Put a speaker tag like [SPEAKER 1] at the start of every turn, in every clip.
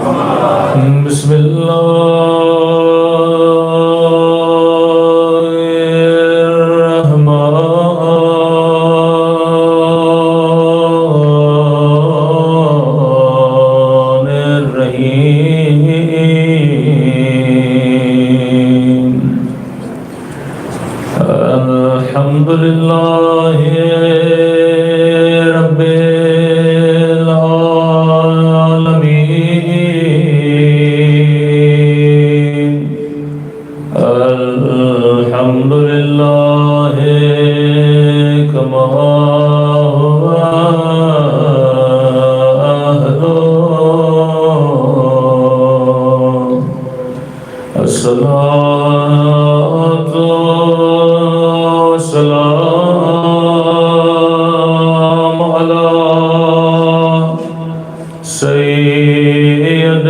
[SPEAKER 1] بسم اللہ الرحمن الرحیم الحمد للہ رب العالمین الحمد للہ کما هو أهله الصلاة والسلام على سيد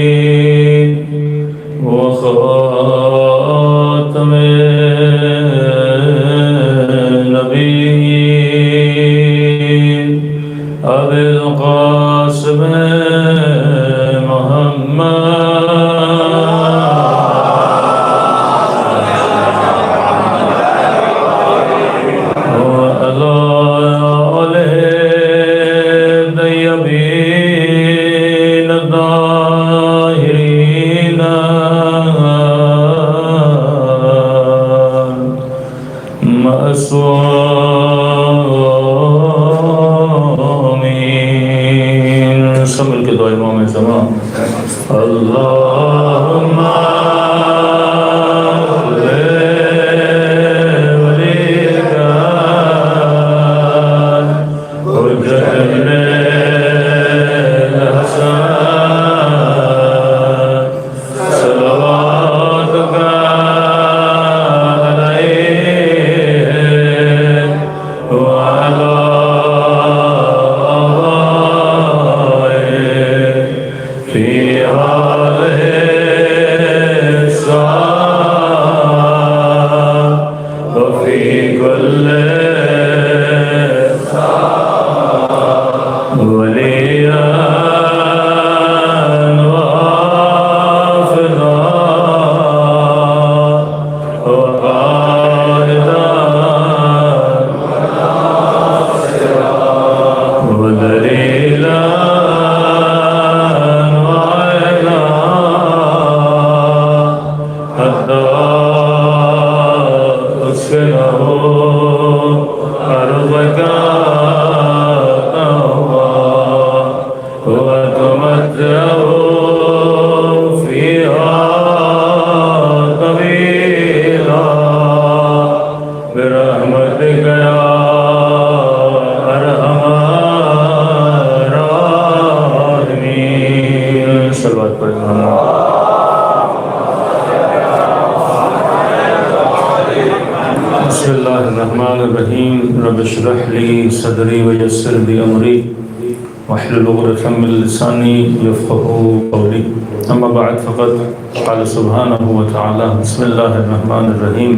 [SPEAKER 1] المرسلين وخاتم النبيين أبي القاسم معصومين سمل کے دعا امام زمان اللہم بسم اللہ الرحمن الرحیم رب اشرح لی صدری ویسر لی امری واحلل عقدۃ من لسانی یفقهوا قولی اما بعد فقد قال سبحانہ وتعالی بسم اللہ الرحمن الرحیم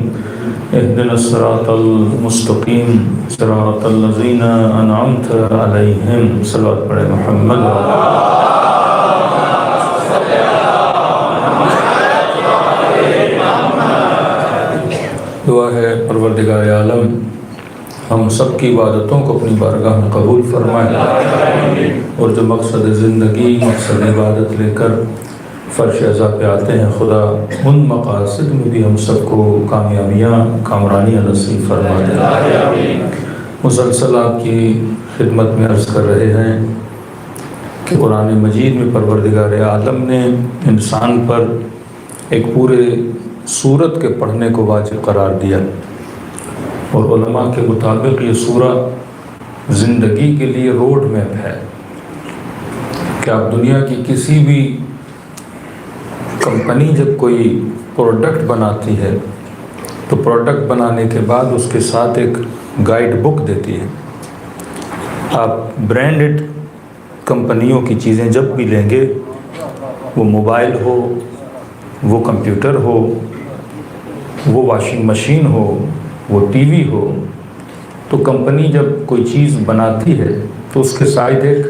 [SPEAKER 1] اهدنا الصراط المستقیم صراط الذین انعمت علیہم صلوات پڑھیں محمد دعا ہے پروردگار عالم ہم سب کی عبادتوں کو اپنی بارگاہ میں قبول فرمائے اور جو مقصد زندگی مقصد عبادت لے کر فرش عزا پہ آتے ہیں خدا ان مقاصد میں بھی ہم سب کو کامیابیاں کامرانیاں نصیب فرما دے مسلسل آپ کی خدمت میں عرض کر رہے ہیں کہ قرآن مجید میں پروردگار عالم نے انسان پر ایک پورے سورت کے پڑھنے کو واجب قرار دیا اور علماء کے مطابق یہ سورہ زندگی کے لیے روڈ میپ ہے کہ آپ دنیا کی کسی بھی کمپنی جب کوئی پروڈکٹ بناتی ہے تو پروڈکٹ بنانے کے بعد اس کے ساتھ ایک گائیڈ بک دیتی ہے. آپ برانڈڈ کمپنیوں کی چیزیں جب بھی لیں گے، وہ موبائل ہو، وہ کمپیوٹر ہو، وہ واشنگ مشین ہو، وہ ٹی وی ہو، تو کمپنی جب کوئی چیز بناتی ہے تو اس کے ساتھ ایک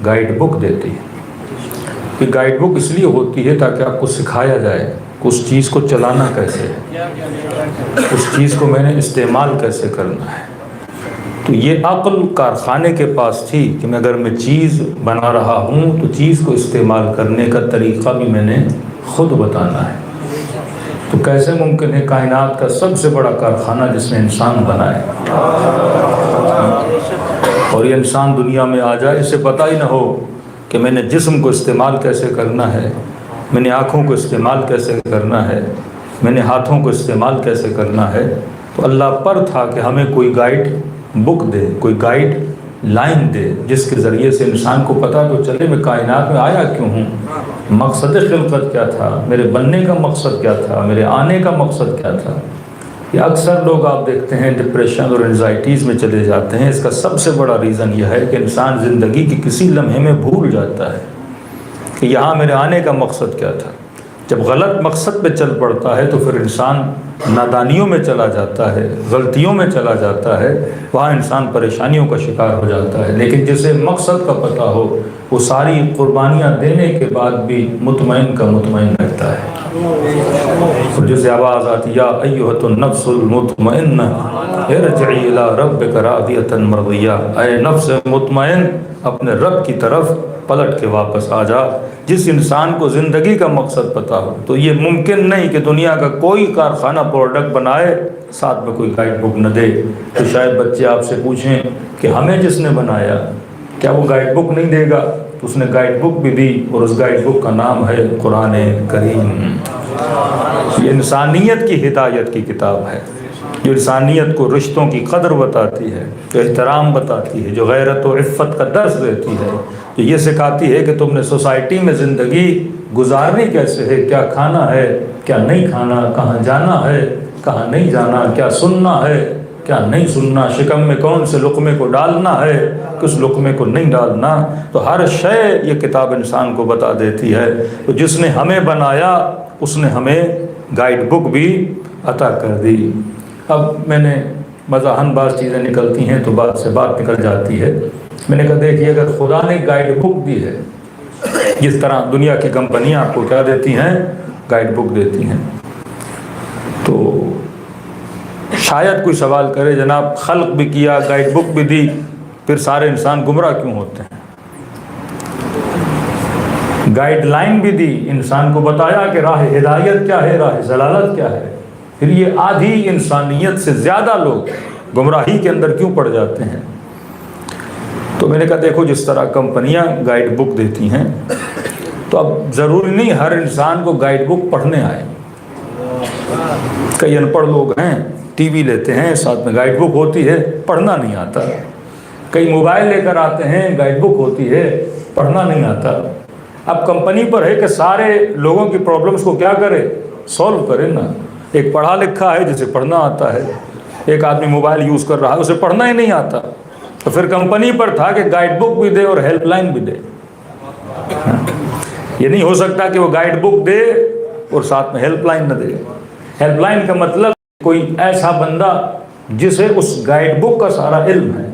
[SPEAKER 1] گائیڈ بک دیتی ہے. یہ گائیڈ بک اس لیے ہوتی ہے تاکہ آپ کو سکھایا جائے کہ اس چیز کو چلانا کیسے ہے، اس چیز کو میں نے استعمال کیسے کرنا ہے. تو یہ عقل کارخانے کے پاس تھی کہ میں اگر میں چیز بنا رہا ہوں تو چیز کو استعمال کرنے کا طریقہ بھی میں نے خود بتانا ہے. تو کیسے ممکن ہے کائنات کا سب سے بڑا کارخانہ جس نے انسان بنائے، اور یہ انسان دنیا میں آ جائے، اسے پتہ ہی نہ ہو کہ میں نے جسم کو استعمال کیسے کرنا ہے، میں نے آنکھوں کو استعمال کیسے کرنا ہے، میں نے ہاتھوں کو استعمال کیسے کرنا ہے. تو اللہ پر تھا کہ ہمیں کوئی گائیڈ بک دے، کوئی گائیڈ لائن دے، جس کے ذریعے سے انسان کو پتہ تو چلے میں کائنات میں آیا کیوں ہوں، مقصد خلقت کیا تھا، میرے بننے کا مقصد کیا تھا، میرے آنے کا مقصد کیا تھا. یہ اکثر لوگ آپ دیکھتے ہیں ڈپریشن اور انزائٹیز میں چلے جاتے ہیں. اس کا سب سے بڑا ریزن یہ ہے کہ انسان زندگی کی کسی لمحے میں بھول جاتا ہے کہ یہاں میرے آنے کا مقصد کیا تھا. جب غلط مقصد پہ چل پڑتا ہے تو پھر انسان نادانیوں میں چلا جاتا ہے، غلطیوں میں چلا جاتا ہے، وہاں انسان پریشانیوں کا شکار ہو جاتا ہے. لیکن جسے مقصد کا پتہ ہو وہ ساری قربانیاں دینے کے بعد بھی مطمئن کا مطمئن رہتا ہے. اور جسے آواز آتی یا ایھا النفس المطمئنہ ارجعی الی ربک راضیۃ مرضیہ، اے نفس مطمئن اپنے رب کی طرف پلٹ کے واپس آ جا. جس انسان کو زندگی کا مقصد پتہ ہو تو یہ ممکن نہیں کہ دنیا کا کوئی کارخانہ پروڈکٹ بنائے ساتھ میں کوئی گائیڈ بک نہ دے. تو شاید بچے آپ سے پوچھیں کہ ہمیں جس نے بنایا کیا وہ گائیڈ بک نہیں دے گا؟ تو اس نے گائیڈ بک بھی دی، اور اس گائیڈ بک کا نام ہے قرآن کریم. یہ انسانیت کی ہدایت کی کتاب ہے، جو انسانیت کو رشتوں کی قدر بتاتی ہے، جو احترام بتاتی ہے، جو غیرت و عفت کا درس دیتی ہے، جو یہ سکھاتی ہے کہ تم نے سوسائٹی میں زندگی گزارنی کیسے ہے، کیا کھانا ہے، کیا نہیں کھانا، کہاں جانا ہے، کہاں نہیں جانا، کیا سننا ہے، کیا نہیں سننا، شکم میں کون سے لقمے کو ڈالنا ہے، کس لقمے کو نہیں ڈالنا. تو ہر شے یہ کتاب انسان کو بتا دیتی ہے. تو جس نے ہمیں بنایا اس نے ہمیں گائیڈ بک بھی عطا کر دی. اب میں نے مزاحن بعض چیزیں نکلتی ہیں تو بات سے بات نکل جاتی ہے. میں نے کہا دیکھیے اگر خدا نے گائیڈ بک دی ہے، جس طرح دنیا کی کمپنیاں آپ کو کیا دیتی ہیں، گائیڈ بک دیتی ہیں، تو شاید کوئی سوال کرے جناب خلق بھی کیا، گائیڈ بک بھی دی، پھر سارے انسان گمراہ کیوں ہوتے ہیں؟ گائیڈ لائن بھی دی، انسان کو بتایا کہ راہ ہدایت کیا ہے، راہ ضلالت کیا ہے، پھر یہ آدھی انسانیت سے زیادہ لوگ گمراہی کے اندر کیوں پڑ جاتے ہیں؟ تو میں نے کہا دیکھو جس طرح کمپنیاں گائیڈ بک دیتی ہیں تو اب ضروری نہیں ہر انسان کو گائیڈ بک پڑھنے آئے. کئی ان پڑھ لوگ ہیں ٹی وی لیتے ہیں ساتھ میں گائیڈ بک ہوتی ہے، پڑھنا نہیں آتا. کئی موبائل لے کر آتے ہیں، گائیڈ بک ہوتی ہے، پڑھنا نہیں آتا. اب کمپنی پر ہے کہ سارے لوگوں کی پرابلمس کو کیا کرے، سولو کرے نا. ایک پڑھا لکھا ہے جسے پڑھنا آتا ہے، ایک آدمی موبائل یوز کر رہا ہے اسے پڑھنا ہی نہیں آتا. تو پھر کمپنی پر تھا کہ گائیڈ بک بھی دے اور ہیلپ لائن بھی دے. یہ نہیں ہو سکتا کہ وہ گائیڈ بک دے اور ساتھ میں ہیلپ لائن نہ دے. ہیلپ لائن کا مطلب کوئی ایسا بندہ جسے اس گائیڈ بک کا سارا علم ہے.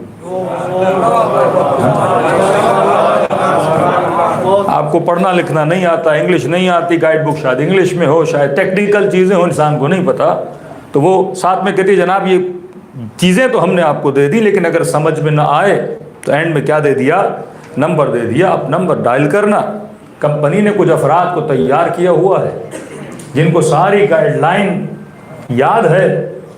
[SPEAKER 1] آپ کو پڑھنا لکھنا نہیں آتا، انگلش نہیں آتی، گائیڈ بک شاید انگلش میں ہو، شاید ٹیکنیکل چیزیں ہوں، انسان کو نہیں پتا، تو وہ ساتھ میں کہتی جناب یہ چیزیں تو ہم نے آپ کو دے دی لیکن اگر سمجھ میں نہ آئے تو اینڈ میں کیا دے دیا، نمبر دے دیا، آپ نمبر ڈائل کرنا. کمپنی نے کچھ افراد کو تیار کیا ہوا ہے جن کو ساری گائیڈ لائن یاد ہے.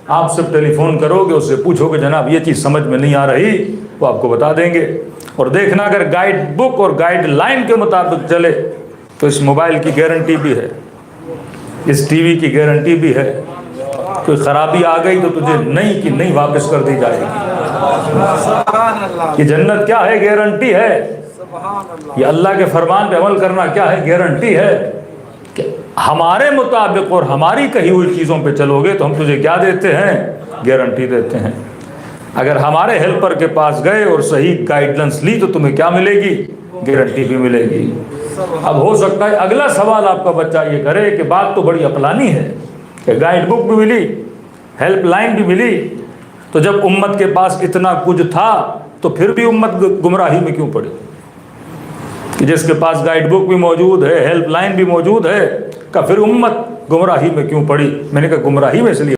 [SPEAKER 1] آپ صرف ٹیلی فون کرو گے، اس سے پوچھو کہ جناب یہ چیز سمجھ میں نہیں آ رہی، وہ آپ کو بتا دیں گے. اور دیکھنا اگر گائیڈ بک اور گائیڈ لائن کے مطابق چلے تو اس موبائل کی گارنٹی بھی ہے، اس ٹی وی کی گارنٹی بھی ہے. کوئی خرابی آ گئی تو تجھے نہیں کی نہیں واپس کر دی جائے گی. یہ جنت کیا ہے، گارنٹی ہے. یہ اللہ کے فرمان پہ عمل کرنا کیا ہے، گارنٹی ہے. کہ ہمارے مطابق اور ہماری کہی ہوئی چیزوں پہ چلو گے تو ہم تجھے کیا دیتے ہیں، گارنٹی دیتے ہیں. اگر ہمارے ہیلپر کے پاس گئے اور صحیح گائیڈنس لی تو تمہیں کیا ملے گی، گارنٹی بھی ملے گی. اب ہو سکتا ہے اگلا سوال آپ کا بچہ یہ کرے کہ بات تو بڑی عقلانی ہے کہ گائیڈ بک بھی ملی، ہیلپ لائن بھی ملی، تو جب امت کے پاس اتنا کچھ تھا تو پھر بھی امت گمراہی میں کیوں پڑی؟ کہ جس کے پاس گائیڈ بک بھی موجود ہے، ہیلپ لائن بھی موجود ہے، کہ پھر امت گمراہی میں کیوں پڑی؟ میں نے کہا گمراہی میں اس لیے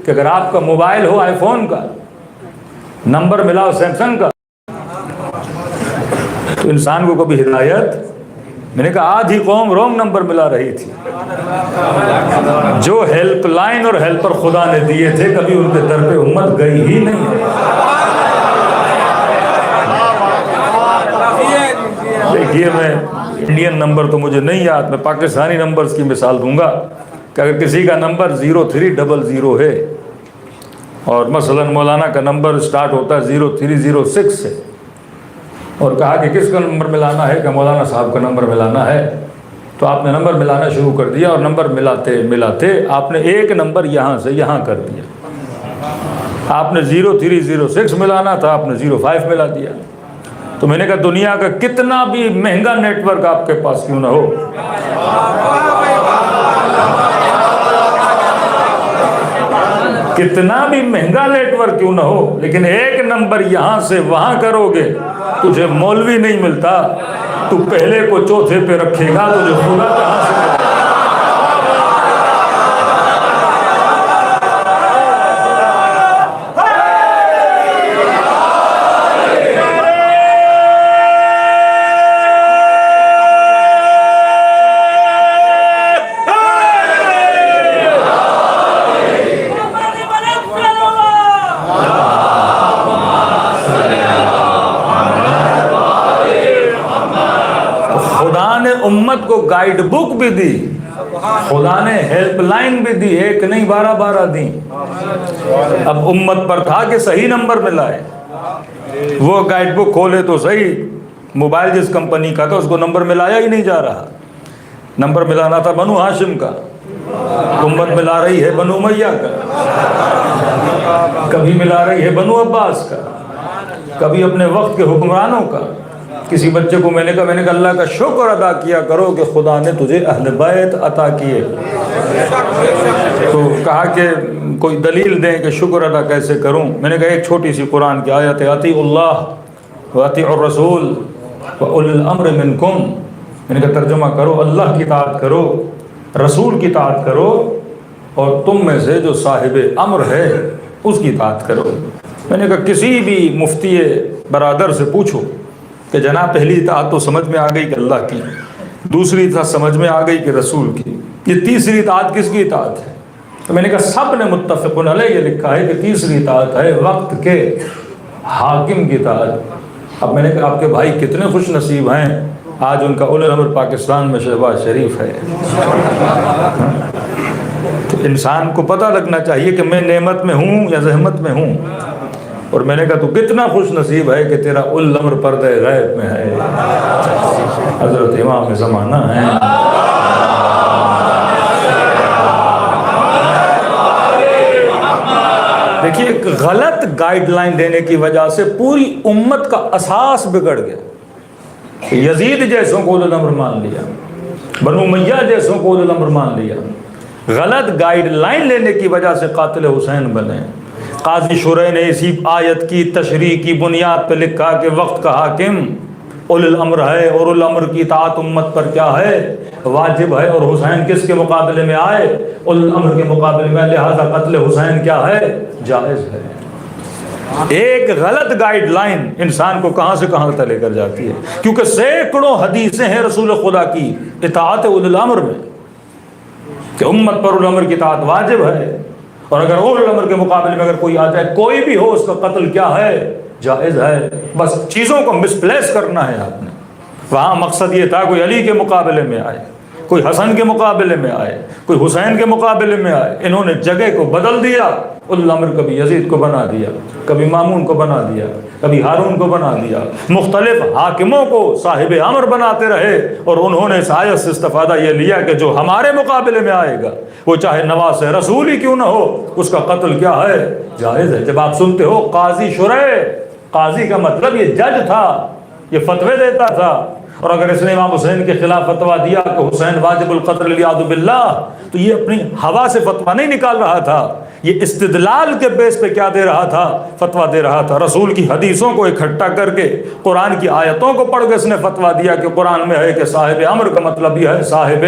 [SPEAKER 1] کہ اگر آپ کا موبائل ہو آئی فون کا، نمبر ملا ہو سیمسنگ کا، تو انسان کو کبھی ہدایت، میں نے کہا آدھی قوم رونگ نمبر ملا رہی تھی، جو ہیلپ لائن اور ہیلپر خدا نے دیے تھے کبھی ان کے در پہ امت گئی ہی نہیں۔ دیکھیے میں انڈین نمبر تو مجھے نہیں یاد، میں پاکستانی نمبرز کی مثال دوں گا کہ اگر کسی کا نمبر 0300 ہے اور مثلا مولانا کا نمبر سٹارٹ ہوتا ہے 0306 سے، اور کہا کہ کس کا نمبر ملانا ہے، کہ مولانا صاحب کا نمبر ملانا ہے، تو آپ نے نمبر ملانا شروع کر دیا اور نمبر ملاتے ملاتے آپ نے ایک نمبر یہاں سے یہاں کر دیا۔ آپ نے 0306 ملانا تھا، آپ نے 05 ملا دیا۔ تو میں نے کہا دنیا کا کتنا بھی مہنگا نیٹ ورک آپ کے پاس کیوں نہ ہو، کتنا بھی مہنگا نیٹ ورک کیوں نہ ہو، لیکن ایک نمبر یہاں سے وہاں کرو گے، تجھے مولوی نہیں ملتا، تو پہلے کو چوتھے پہ رکھے گا، تجھے خدا کہاں سے ملے گا؟ امت کو گائیڈ بک بھی دی، خدا نے ہیلپ لائن بھی دی، ایک نہیں 12 دی۔ اب امت پر تھا کہ صحیح نمبر ملائے، وہ گائیڈ بک کھولے تو صحیح، موبائل جس کمپنی کا تھا اس کو نمبر ملایا ہی نہیں جا رہا، نمبر ملانا تھا بنو ہاشم کا، امت ملا رہی ہے بنو امیہ کا، کبھی ملا رہی ہے بنو عباس کا، کبھی اپنے وقت کے حکمرانوں کا۔ کسی بچے کو میں نے کہا اللہ کا شکر ادا کیا کرو کہ خدا نے تجھے اہل بیت عطا کیے، تو کہا کہ کوئی دلیل دیں کہ شکر ادا کیسے کروں؟ میں نے کہا ایک چھوٹی سی قرآن کی آیت ہے، اطیعوا اللہ واطیعوا الرسول واولی الامر منکم، میں نے کہا ترجمہ کرو، اللہ کی اطاعت کرو، رسول کی اطاعت کرو، اور تم میں سے جو صاحب امر ہے اس کی اطاعت کرو۔ میں نے کہا کسی بھی مفتی برادر سے پوچھو کہ جناب پہلی اطاعت تو سمجھ میں آ گئی کہ اللہ کی، دوسری اطاعت سمجھ میں آ گئی کہ رسول کی، یہ تیسری اطاعت کس کی اطاعت ہے؟ تو میں نے کہا سب نے متفقون علیہ یہ لکھا ہے کہ تیسری اطاعت ہے وقت کے حاکم کی اطاعت۔ اب میں نے کہا آپ کے بھائی کتنے خوش نصیب ہیں، آج ان کا اول الامر پاکستان میں شہباز شریف ہے۔ تو انسان کو پتہ لگنا چاہیے کہ میں نعمت میں ہوں یا زحمت میں ہوں، اور میں نے کہا تو کتنا خوش نصیب ہے کہ تیرا الامر پردہ غیب میں ہے، حضرت امام زمانہ ہے۔ دیکھیے ایک غلط گائیڈ لائن دینے کی وجہ سے پوری امت کا اساس بگڑ گیا۔ یزید جیسوں کو اول الامر مان لیا، بنو امیہ جیسوں کو اول الامر مان لیا، غلط گائیڈ لائن لینے کی وجہ سے قاتل حسین بنے۔ قاضی شرح نے اسی آیت کی تشریح کی بنیاد پہ لکھا کہ وقت کا حاکم اول الامر ہے، اور اول الامر کی اطاعت امت پر کیا ہے؟ واجب ہے، اور حسین کس کے مقابلے میں آئے؟ اول الامر کے مقابلے میں، لہذا قتل حسین کیا ہے؟ جائز ہے۔ ایک غلط گائیڈ لائن انسان کو کہاں سے کہاں تک لے کر جاتی ہے، کیونکہ سینکڑوں حدیثیں ہیں رسول خدا کی اطاعت اول الامر میں کہ امت پر اول الامر کی اطاعت واجب ہے، اور اگر اول الامر کے مقابلے میں اگر کوئی آ جائے، کوئی بھی ہو، اس کا قتل کیا ہے؟ جائز ہے۔ بس چیزوں کو مس پلیس کرنا ہے آپ نے۔ وہاں مقصد یہ تھا کوئی علی کے مقابلے میں آئے، کوئی حسن کے مقابلے میں آئے، کوئی حسین کے مقابلے میں آئے، انہوں نے جگہ کو بدل دیا۔ اول الامر کبھی یزید کو بنا دیا، کبھی مامون کو بنا دیا، کبھی ہارون کو بنا دیا، مختلف حاکموں کو صاحب امر بناتے رہے، اور انہوں نے اس آیت سے استفادہ یہ لیا کہ جو ہمارے مقابلے میں آئے گا وہ چاہے نواز رسول ہی کیوں نہ ہو، اس کا قتل کیا ہے؟ جائز ہے۔ جب آپ سنتے ہو قاضی شرح، قاضی کا مطلب یہ جج تھا، یہ فتوے دیتا تھا، اور اگر اس نے امام حسین کے خلاف فتویٰ دیا کہ حسین واجب القتل والعیاذ باللہ، تو یہ اپنی ہوا سے فتویٰ نہیں نکال رہا تھا، یہ استدلال کے بیس پہ کیا دے رہا تھا؟ فتویٰ دے رہا تھا۔ رسول کی حدیثوں کو اکٹھا کر کے، قرآن کی آیتوں کو پڑھ کے اس نے فتویٰ دیا کہ قرآن میں ہے کہ صاحب امر کا مطلب یہ ہے صاحب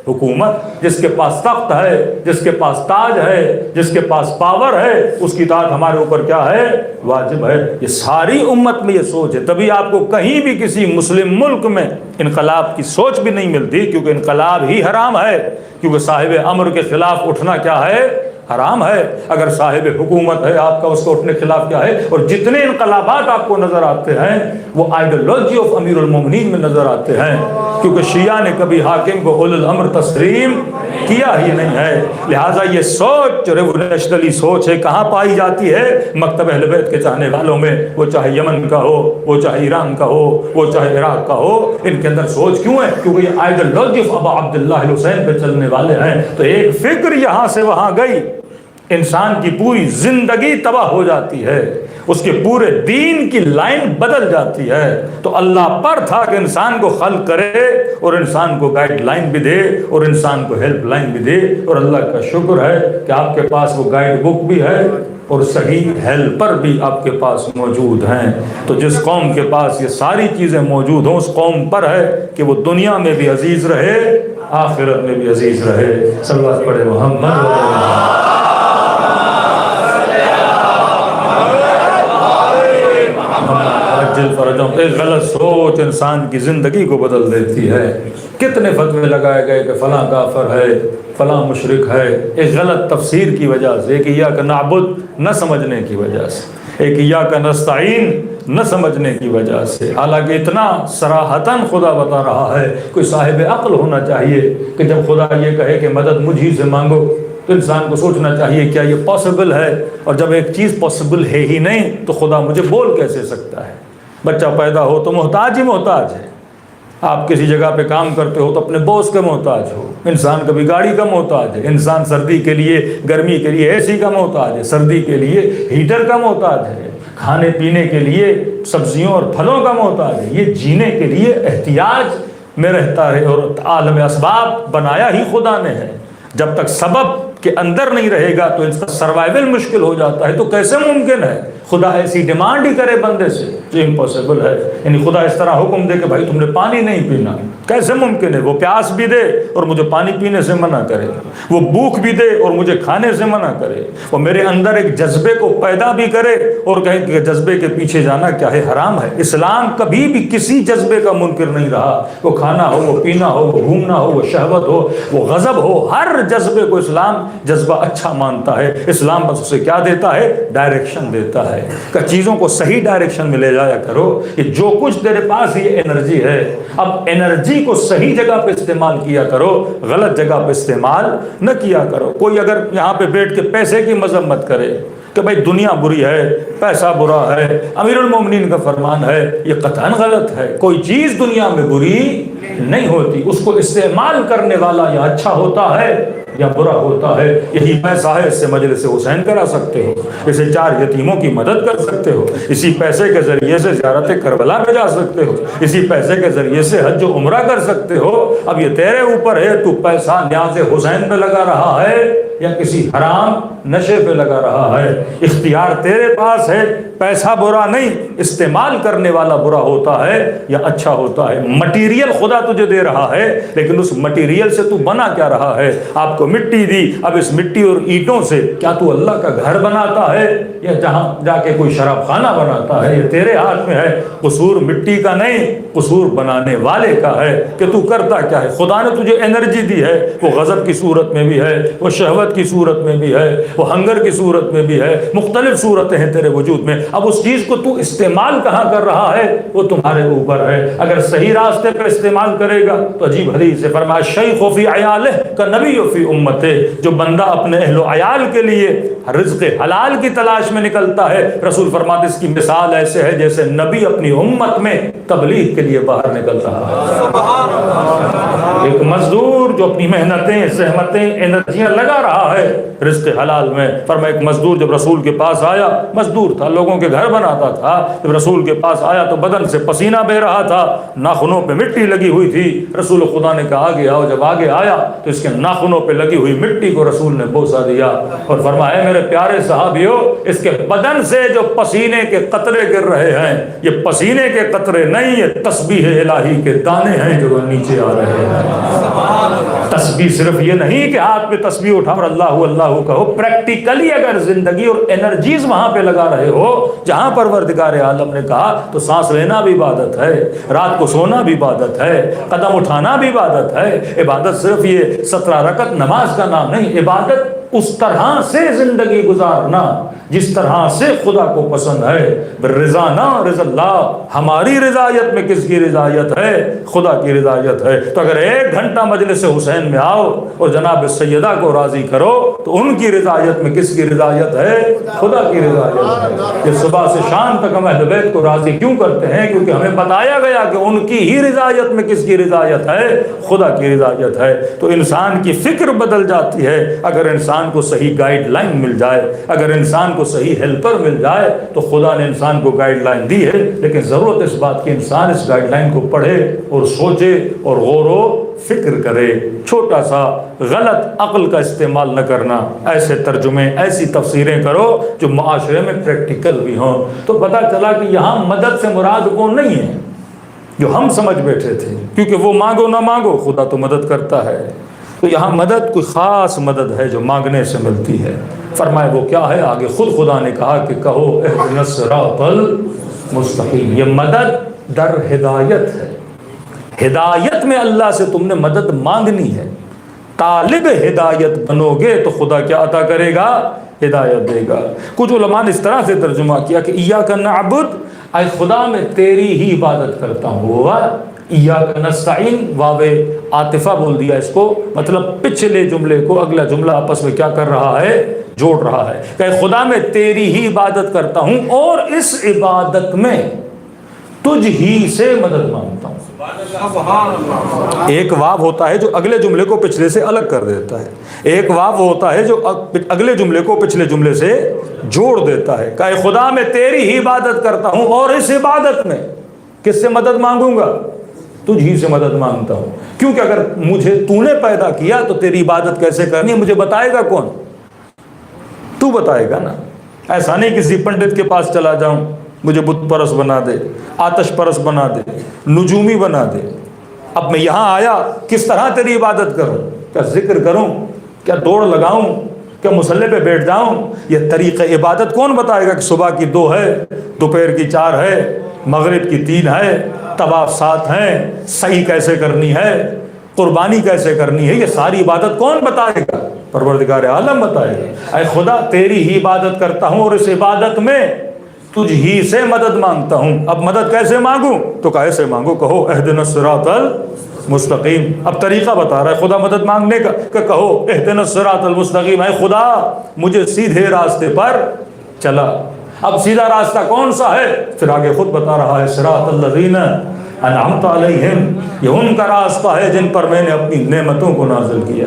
[SPEAKER 1] حکومت، جس کے پاس تخت ہے، جس کے پاس تاج ہے، جس کے پاس پاور ہے، اس کی اطاعت ہمارے اوپر کیا ہے؟ واجب ہے۔ یہ ساری امت میں یہ سوچ ہے، تبھی آپ کو کہیں بھی کسی مسلم ملک میں انقلاب کی سوچ بھی نہیں ملتی، کیونکہ انقلاب ہی حرام ہے، کیونکہ صاحب امر کے خلاف اٹھنا کیا ہے؟ حرام ہے۔ اگر صاحب حکومت ہے آپ کا، اس کو اٹھنے کے خلاف کیا ہے؟ اور جتنے انقلابات آپ کو نظر آتے ہیں وہ آئیڈیالوجی آف امیر المومنین میں نظر آتے ہیں، کیونکہ شیعہ نے کبھی حاکم کو اول الامر تسلیم کیا ہی نہیں ہے۔ لہٰذا یہ سوچ ریولیوشنری سوچ ہے، کہاں پائی جاتی ہے؟ مکتب اہل بیت کے چاہنے والوں میں، وہ چاہے یمن کا ہو، وہ چاہے ایران کا ہو، وہ چاہے عراق کا ہو۔ ان کے اندر سوچ کیوں ہے؟ کیونکہ یہ آئیڈیالوجی آف ابا عبداللہ حسین پہ چلنے والے ہیں۔ تو ایک فکر یہاں سے وہاں گئی، انسان کی پوری زندگی تباہ ہو جاتی ہے، اس کے پورے دین کی لائن بدل جاتی ہے۔ تو اللہ پر تھا کہ انسان کو خلق کرے اور انسان کو گائیڈ لائن بھی دے اور انسان کو ہیلپ لائن بھی دے، اور اللہ کا شکر ہے کہ آپ کے پاس وہ گائیڈ بک بھی ہے اور صحیح ہیلپر بھی آپ کے پاس موجود ہیں۔ تو جس قوم کے پاس یہ ساری چیزیں موجود ہوں، اس قوم پر ہے کہ وہ دنیا میں بھی عزیز رہے، آخرت میں بھی عزیز رہے۔ صلوات پڑھے محمد۔ ایک غلط سوچ انسان کی زندگی کو بدل دیتی ہے۔ کتنے فتوے لگائے گئے کہ فلاں کافر ہے، فلاں مشرک ہے، ایک غلط تفسیر کی وجہ سے، ایک ایاک نعبد نہ سمجھنے کی وجہ سے، ایک ایاک نستعین نہ سمجھنے کی وجہ سے۔ حالانکہ اتنا صراحتاً خدا بتا رہا ہے، کوئی صاحب عقل ہونا چاہیے کہ جب خدا یہ کہے کہ مدد مجھ ہی سے مانگو، تو انسان کو سوچنا چاہیے کیا یہ پاسبل ہے؟ اور جب ایک چیز پاسبل ہے ہی نہیں تو خدا مجھے بول کیسے سکتا ہے؟ بچہ پیدا ہو تو محتاج ہی محتاج ہے، آپ کسی جگہ پہ کام کرتے ہو تو اپنے باس کا محتاج ہو، انسان کبھی گاڑی کا محتاج ہے، انسان سردی کے لیے، گرمی کے لیے اے سی کا محتاج ہے، سردی کے لیے ہیٹر کا محتاج ہے، کھانے پینے کے لیے سبزیوں اور پھلوں کا محتاج ہے۔ یہ جینے کے لیے احتیاج میں رہتا ہے، اور عالم اسباب بنایا ہی خدا نے ہے۔ جب تک سبب کے اندر نہیں رہے گا تو اس کا سروائیول مشکل ہو جاتا ہے۔ تو کیسے ممکن ہے خدا ایسی ڈیمانڈ ہی کرے بندے سے جو امپاسبل ہے؟ یعنی خدا اس طرح حکم دے کہ بھائی تم نے پانی نہیں پینا، کیسے ممکن ہے؟ وہ پیاس بھی دے اور مجھے پانی پینے سے منع کرے، وہ بھوک بھی دے اور مجھے کھانے سے منع کرے، وہ میرے اندر ایک جذبے کو پیدا بھی کرے اور کہے کہ جذبے کے پیچھے جانا کیا ہے؟ حرام ہے۔ اسلام کبھی بھی کسی جذبے کا منکر نہیں رہا، وہ کھانا ہو، وہ پینا ہو، وہ گھومنا ہو، وہ شہوت ہو، وہ غضب ہو، ہر جذبے کو اسلام جذبہ اچھا مانتا ہے۔ اسلام بس اسے کیا دیتا ہے؟ ڈائریکشن دیتا ہے کہ چیزوں کو صحیح ڈائریکشن میں لے جایا کرو، کہ جو کچھ تیرے پاس یہ انرجی ہے، اب انرجی کو صحیح جگہ پہ استعمال کیا کرو، غلط جگہ پہ استعمال نہ کیا کرو۔ کوئی اگر یہاں پہ بیٹھ کے پیسے کی مذمت کرے کہ بھائی دنیا بری ہے، پیسہ برا ہے، امیر المومنین کا فرمان ہے، یہ قطعاً غلط ہے۔ کوئی چیز دنیا میں بری نہیں ہوتی، اس کو استعمال کرنے والا یا اچھا ہوتا ہے یا برا ہوتا ہے۔ یہی پیسہ ہے، اس سے مجلس حسین کرا سکتے ہو، اسے 4 یتیموں کی مدد کر سکتے ہو، اسی پیسے کے ذریعے سے زیارت کربلا میں جا سکتے ہو، اسی پیسے کے ذریعے سے حج و عمرہ کر سکتے ہو۔ اب یہ تیرے اوپر ہے، تو پیسہ نیاز حسین پہ لگا رہا ہے یا کسی حرام نشے پہ لگا رہا ہے۔ اختیار تیرے پاس ہے، پیسہ برا نہیں، استعمال کرنے والا برا ہوتا ہے یا اچھا ہوتا ہے۔ مٹیریل خدا تجھے دے رہا ہے، لیکن اس مٹیریل سے تو بنا کیا رہا ہے؟ آپ کو مٹی دی، اب اس مٹی اور اینٹوں سے کیا تو اللہ کا گھر بناتا ہے یا جہاں جا کے کوئی شراب خانہ بناتا ہے؟ یہ تیرے ہاتھ میں ہے۔ قصور مٹی کا نہیں، قصور بنانے والے کا ہے کہ تو کرتا کیا ہے۔ خدا نے تجھے انرجی دی ہے، وہ غضب کی صورت میں بھی ہے، وہ شہوت کی صورت میں بھی ہے، وہ ہنگر کی صورت میں بھی ہے، مختلف صورتیں ہیں تیرے وجود میں۔ اب اس چیز کو تو استعمال کہاں کر رہا ہے وہ تمہارے اوپر ہے۔ اگر صحیح راستے پہ استعمال کرے گا تو عجیب حدیث سے فرمایا شیخ فی عیالہ کالنبی فی امتہ، جو بندہ اپنے اہل و عیال کے لیے رزق حلال کی تلاش میں نکلتا ہے، رسول فرماتے اس کی مثال ایسے ہے جیسے نبی اپنی امت میں تبلیغ کے لیے باہر نکل رہا ہے۔ ایک مزدور جو اپنی محنتیں، زحمتیں، انرجیاں لگا رہا ہے رزق حلال میں. فرمایا ایک مزدور جب رسول کے پاس آیا، مزدور تھا، لوگوں کے گھر بناتا تھا، جب رسول کے پاس آیا تو بدن سے پسینہ بہ رہا تھا، ناخنوں پہ مٹی لگی ہوئی تھی. رسول خدا نے کہا آگے آؤ. جب آگے آیا تو اس کے ناخنوں پہ لگی ہوئی مٹی کو رسول نے بوسہ دیا اور فرمایا میرے پیارے صحابیوں، اس کے بدن سے جو پسینے کے قطرے گر رہے ہیں یہ پسینے کے قطرے نہیں، یہ تسبیح الہی کے دانے ہیں جو نیچے آ رہے ہیں. تسبیح صرف یہ نہیں کہ ہاتھ پہ تسبیح اٹھا اور اللہ اللہ کہو، پریکٹیکلی اگر زندگی اور انرجیز وہاں پہ لگا رہے ہو جہاں پروردگار عالم نے کہا، تو سانس لینا بھی عبادت ہے، رات کو سونا بھی عبادت ہے، قدم اٹھانا بھی عبادت ہے. عبادت صرف یہ 17 رکعت نماز کا نام نہیں، عبادت اس طرح سے زندگی گزارنا جس طرح سے خدا کو پسند ہے. رضا نہ رضا اللہ، ہماری رضایت میں کس کی رضایت ہے؟ خدا کی رضایت ہے. تو اگر 1 گھنٹہ مجلس حسین میں آؤ اور جناب سیدہ کو راضی کرو تو ان کی رضایت میں کس کی رضایت ہے؟ خدا کی رضایت ہے. کہ صبح سے شام تک ہم اہل بیت کو راضی کیوں کرتے ہیں؟ کیونکہ ہمیں بتایا گیا کہ ان کی ہی رضایت میں کس کی رضایت ہے؟ خدا کی رضایت ہے. تو انسان کی فکر بدل جاتی ہے اگر انسان کو صحیح گائیڈ لائن مل جائے، اگر انسان کو صحیح ہیلپر مل جائے. تو خدا نے انسان کو گائیڈ لائن دی ہے، لیکن ضرورت اس بات کی انسان اس گائیڈ لائن کو پڑھے اور سوچے اور غور و فکر کرے. چھوٹا سا غلط عقل کا استعمال نہ کرنا، ایسے ترجمے، ایسی تفسیریں کرو جو معاشرے میں پریکٹیکل بھی ہوں. تو پتہ چلا کہ یہاں مدد سے مراد وہ نہیں ہے جو ہم سمجھ بیٹھے تھے، کیونکہ وہ مانگو نہ مانگو خدا تو مدد کرتا ہے. تو یہاں مدد کوئی خاص مدد ہے جو مانگنے سے ملتی ہے. فرمائے وہ کیا ہے؟ آگے خود خدا نے کہا کہ کہو اہدنا الصراط المستقیم. یہ مدد در ہدایت ہے. ہدایت میں اللہ سے تم نے مدد مانگنی ہے. طالب ہدایت بنو گے تو خدا کیا عطا کرے گا؟ ہدایت دے گا. کچھ علماء نے اس طرح سے ترجمہ کیا کہ ایاک نعبد، اے خدا میں تیری ہی عبادت کرتا ہوں. ایاک نستعین، واو عاطفہ بول دیا اس کو، مطلب پچھلے جملے کو اگلا جملہ آپس میں کیا کر رہا ہے؟ جوڑ رہا ہے. کہ خدا میں تیری ہی عبادت کرتا ہوں اور اس عبادت میں تجھ ہی سے مدد مانگتا ہوں. ایک واو ہوتا ہے جو اگلے جملے کو پچھلے سے الگ کر دیتا ہے، ایک واو ہوتا ہے جو اگلے جملے کو پچھلے جملے سے جوڑ دیتا ہے. کہ خدا میں تیری ہی عبادت کرتا ہوں اور اس عبادت میں کس سے مدد مانگوں گا؟ تجھ ہی سے مدد مانگتا ہوں. کیونکہ اگر مجھے تو نے پیدا کیا تو تیری عبادت کیسے کرنی ہے مجھے بتائے گا کون؟ تو بتائے گا نا. ایسا نہیں کسی پنڈت کے پاس چلا جاؤں مجھے بت پرست بنا دے، آتش پرست بنا دے، نجومی بنا دے. اب میں یہاں آیا کس طرح تیری عبادت کروں؟ کیا ذکر کروں؟ کیا دوڑ لگاؤں؟ کیا مصلی پہ بیٹھ جاؤں؟ یہ طریقہ عبادت کون بتائے گا کہ صبح کی 2 ہے، دوپہر کی 4 ہے، مغرب کی 3 ہے، طواف 7 ہیں، صحیح کیسے کرنی ہے، قربانی کیسے کرنی ہے؟ یہ ساری عبادت کون بتائے گا؟ پروردگار عالم بتائے گا. اے خدا تیری ہی عبادت کرتا ہوں اور اس عبادت میں تجھ ہی سے مدد مانگتا ہوں. اب مدد کیسے مانگوں؟ تو کیسے مانگو؟ کہو اہدنا الصراط المستقیم. اب طریقہ بتا رہا ہے خدا مدد مانگنے کا کہ کہو اہدنا الصراط المستقیم. اے خدا مجھے سیدھے راستے پر چلا. اب سیدھا راستہ کون سا ہے؟ پھر آگے خود بتا رہا ہے صراط الذین انعمت علیہم، یہ ان کا راستہ ہے جن پر میں نے اپنی نعمتوں کو نازل کیا.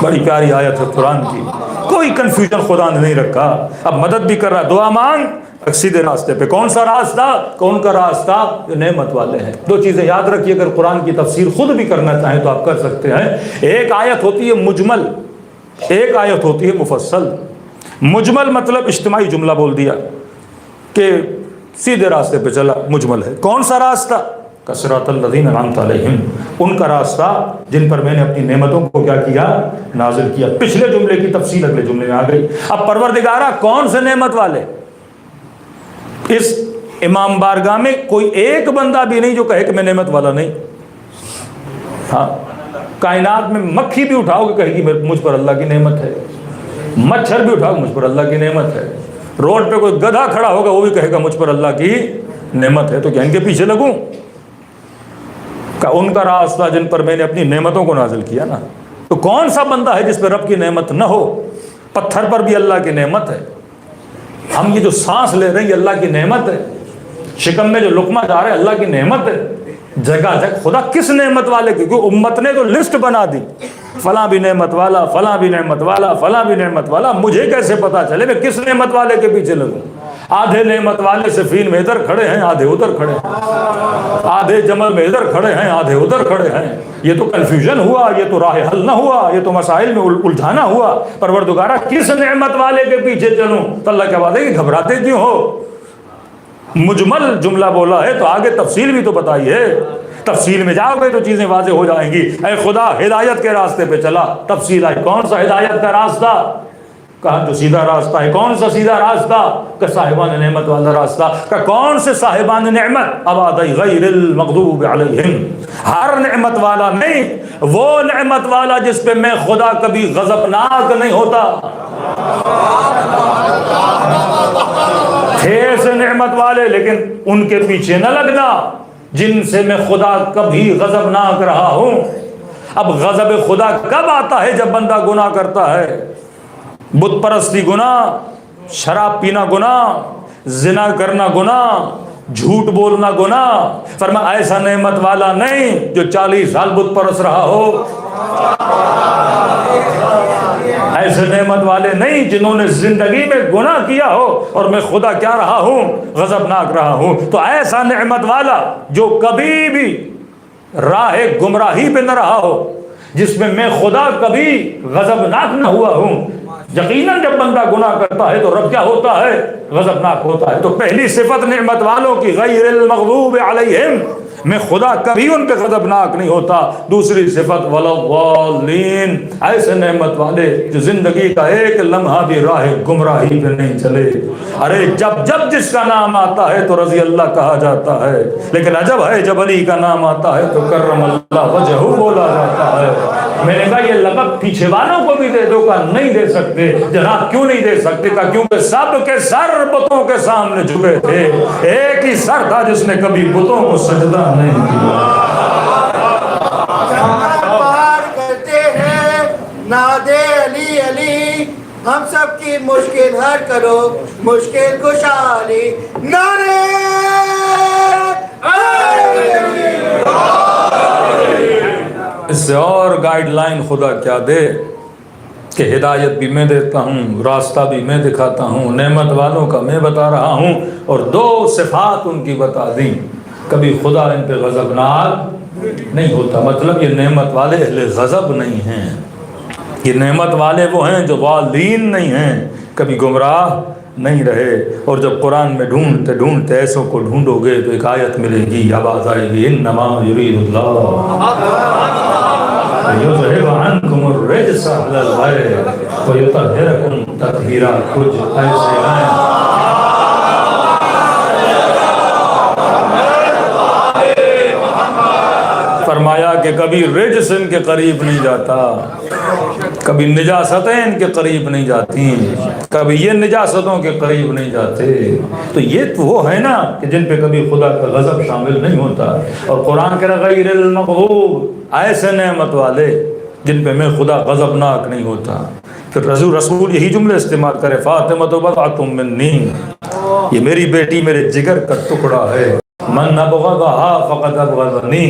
[SPEAKER 1] بڑی پیاری آیت ہے قرآن کی، کوئی کنفیوژن خدا نے نہیں رکھا. اب مدد بھی کر رہا، دعا مانگ سیدھے راستے پہ. کون سا راستہ؟ کون کا راستہ؟ جو نعمت والے ہیں. 2 چیزیں یاد رکھیے، اگر قرآن کی تفسیر خود بھی کرنا چاہیں تو آپ کر سکتے ہیں. ایک آیت ہوتی ہے مجمل، ایک آیت ہوتی ہے مفصل. مجمل مطلب اجتماعی جملہ بول دیا کہ سیدھے راستے پہ چلا، مجمل ہے. کون سا راستہ؟ صراط الذین انعمت علیہم، ان کا راستہ جن پر میں نے اپنی نعمتوں کو کیا کیا؟ نازل کیا. پچھلے جملے کی تفصیل اگلے جملے میں آ گئی. اب پروردگارہ کون سے نعمت والے؟ اس امام بارگاہ میں کوئی ایک بندہ بھی نہیں جو کہے کہ میں نعمت والا نہیں. ہاں، کائنات میں مکھی بھی اٹھاؤ کہ کہے گی مجھ پر اللہ کی نعمت ہے، مچھر بھی اٹھاؤ مجھ پر اللہ کی نعمت ہے. روڈ پہ کوئی گدھا کھڑا ہوگا وہ بھی کہے گا مجھ پر اللہ کی نعمت ہے. تو کیا ان کے پیچھے لگوں؟ کہ ان کا راستہ جن پر میں نے اپنی نعمتوں کو نازل کیا نا. تو کون سا بندہ ہے جس پہ رب کی نعمت نہ ہو؟ پتھر پر بھی اللہ کی نعمت ہے. ہم یہ جو سانس لے رہے ہیں یہ اللہ کی نعمت ہے. شکم میں جو لقمہ جا رہا ہے اللہ کی نعمت ہے. جگہ جگہ خدا کس نعمت والے کی، کیونکہ امت نے تو لسٹ بنا دی، فلاں بھی نعمت والا، فلاں بھی نعمت والا، فلاں بھی نعمت والا، مجھے کیسے پتا چلے میں کس نعمت والے کے پیچھے لگوں؟ آدھے نعمت والے صفین میں ادھر کھڑے ہیں، آدھے ادھر کھڑے ہیں، آدھے جمل میں ادھر کھڑے ہیں، آدھے ادھر کھڑے ہیں، یہ تو کنفیوژن ہوا، یہ تو راہ حل نہ ہوا، یہ تو مسائل میں الجھانا ہوا۔ پروردگارہ کس نعمت والے کے پیچھے چلوں؟ تو اللہ کیا بات ہے کہ گھبراتے کیوں ہو؟ مجمل جملہ بولا ہے تو آگے تفصیل بھی تو بتائیے، تفصیل میں جاؤ گے تو چیزیں واضح ہو جائیں گی۔ اے خدا ہدایت کے راستے پہ چلا، تفصیل آئی، کون سا ہدایت کا راستہ؟ کہا جو سیدھا راستہ ہے۔ کون سا سیدھا راستہ؟ کہ صاحبان نعمت والا راستہ۔ کہ کون سے صاحبان نعمت؟ عبادی غیر المغضوب علیہم، ہر نعمت والا نہیں، وہ نعمت والا جس پہ میں خدا کبھی غضبناک نہیں ہوتا۔ تھے ایسے نعمت والے لیکن ان کے پیچھے نہ لگنا جن سے میں خدا کبھی غضبناک رہا ہوں۔ اب غضب خدا کب آتا ہے؟ جب بندہ گناہ کرتا ہے، بت پرستی گناہ، شراب پینا گناہ، زنا کرنا گناہ، جھوٹ بولنا گناہ۔ فرمایا ایسا نعمت والا نہیں جو 40 سال بت پرست رہا ہو، ایسے نعمت والے نہیں جنہوں نے زندگی میں گناہ کیا ہو اور میں خدا کیا رہا ہوں؟ غضبناک رہا ہوں۔ تو ایسا نعمت والا جو کبھی بھی راہ گمراہی پہ نہ رہا ہو، جس میں میں خدا کبھی غضبناک نہ ہوا ہوں۔ یقیناً جب بندہ گناہ کرتا ہے تو رب کیا ہوتا ہے؟ غضبناک ہوتا ہے۔ تو پہلی صفت نعمت والوں کی غیر المغضوب علیہم، میں خدا کبھی ان پہ غضبناک نہیں ہوتا۔ دوسری صفت وَلَضَّالِّينَ، ایسے نعمت والے جو زندگی کا ایک لمحہ بھی راہ گمراہی پہ نہیں چلے۔ ارے جب جب جس کا نام آتا ہے تو رضی اللہ کہا جاتا ہے، لیکن عجب ہے جب علی کا نام آتا ہے تو کرم اللہ وجہہ بولا جاتا ہے۔ میں نے کہا یہ لقب پیچھے والوں کو بھی دے دو، کا نہیں دے سکتے جناب۔ کیوں نہیں دے سکتے؟ کا کیونکہ سب کے سر بتوں کے سامنے جھکے تھے، ایک ہی سر تھا جس نے کبھی بتوں کو سجدہ نہیں کیا۔
[SPEAKER 2] پار کرتے ہیں نادے علی علی، ہم سب کی مشکل حل کرو، مشکل کشا علی، نعرے
[SPEAKER 1] اس سے اور گائیڈ لائن خدا کیا دے کہ ہدایت بھی میں دیتا ہوں، راستہ بھی میں دکھاتا ہوں، نعمت والوں کا میں بتا رہا ہوں، اور 2 صفات ان کی بتا دیں۔ کبھی خدا ان پہ غضبناک نہیں ہوتا، مطلب یہ نعمت والے اہل غضب نہیں ہیں، یہ نعمت والے وہ ہیں جو ضالین نہیں ہیں، کبھی گمراہ نہیں رہے۔ اور جب قرآن میں ڈھونڈتے ڈھونڈتے ایسوں کو ڈھونڈو گے تو ایک آیت ملے گی، آواز آئے گی، انما یرید اللہ یذہب عنکم الرجس اہل البیت ویطہرکم تطہیرا۔ کچھ ایسے ہیں فرمایا کہ کبھی رجس ان کے قریب نہیں جاتا، کبھی نجاستیں ان کے قریب نہیں جاتی، کبھی یہ نجاستوں کے قریب نہیں جاتے۔ تو یہ تو وہ ہے نا کہ جن پہ کبھی خدا کا غضب شامل نہیں ہوتا۔ اور قرآن کہہ رہا غیر المغضوب، ایسے نعمت والے جن پہ میں خدا غضبناک نہیں ہوتا۔ پھر رسول یہی جملے استعمال کرے، فاطمۃ بضعۃ منی، یہ میری بیٹی میرے جگر کا ٹکڑا ہے، من ابغضها فقد ابغضنی،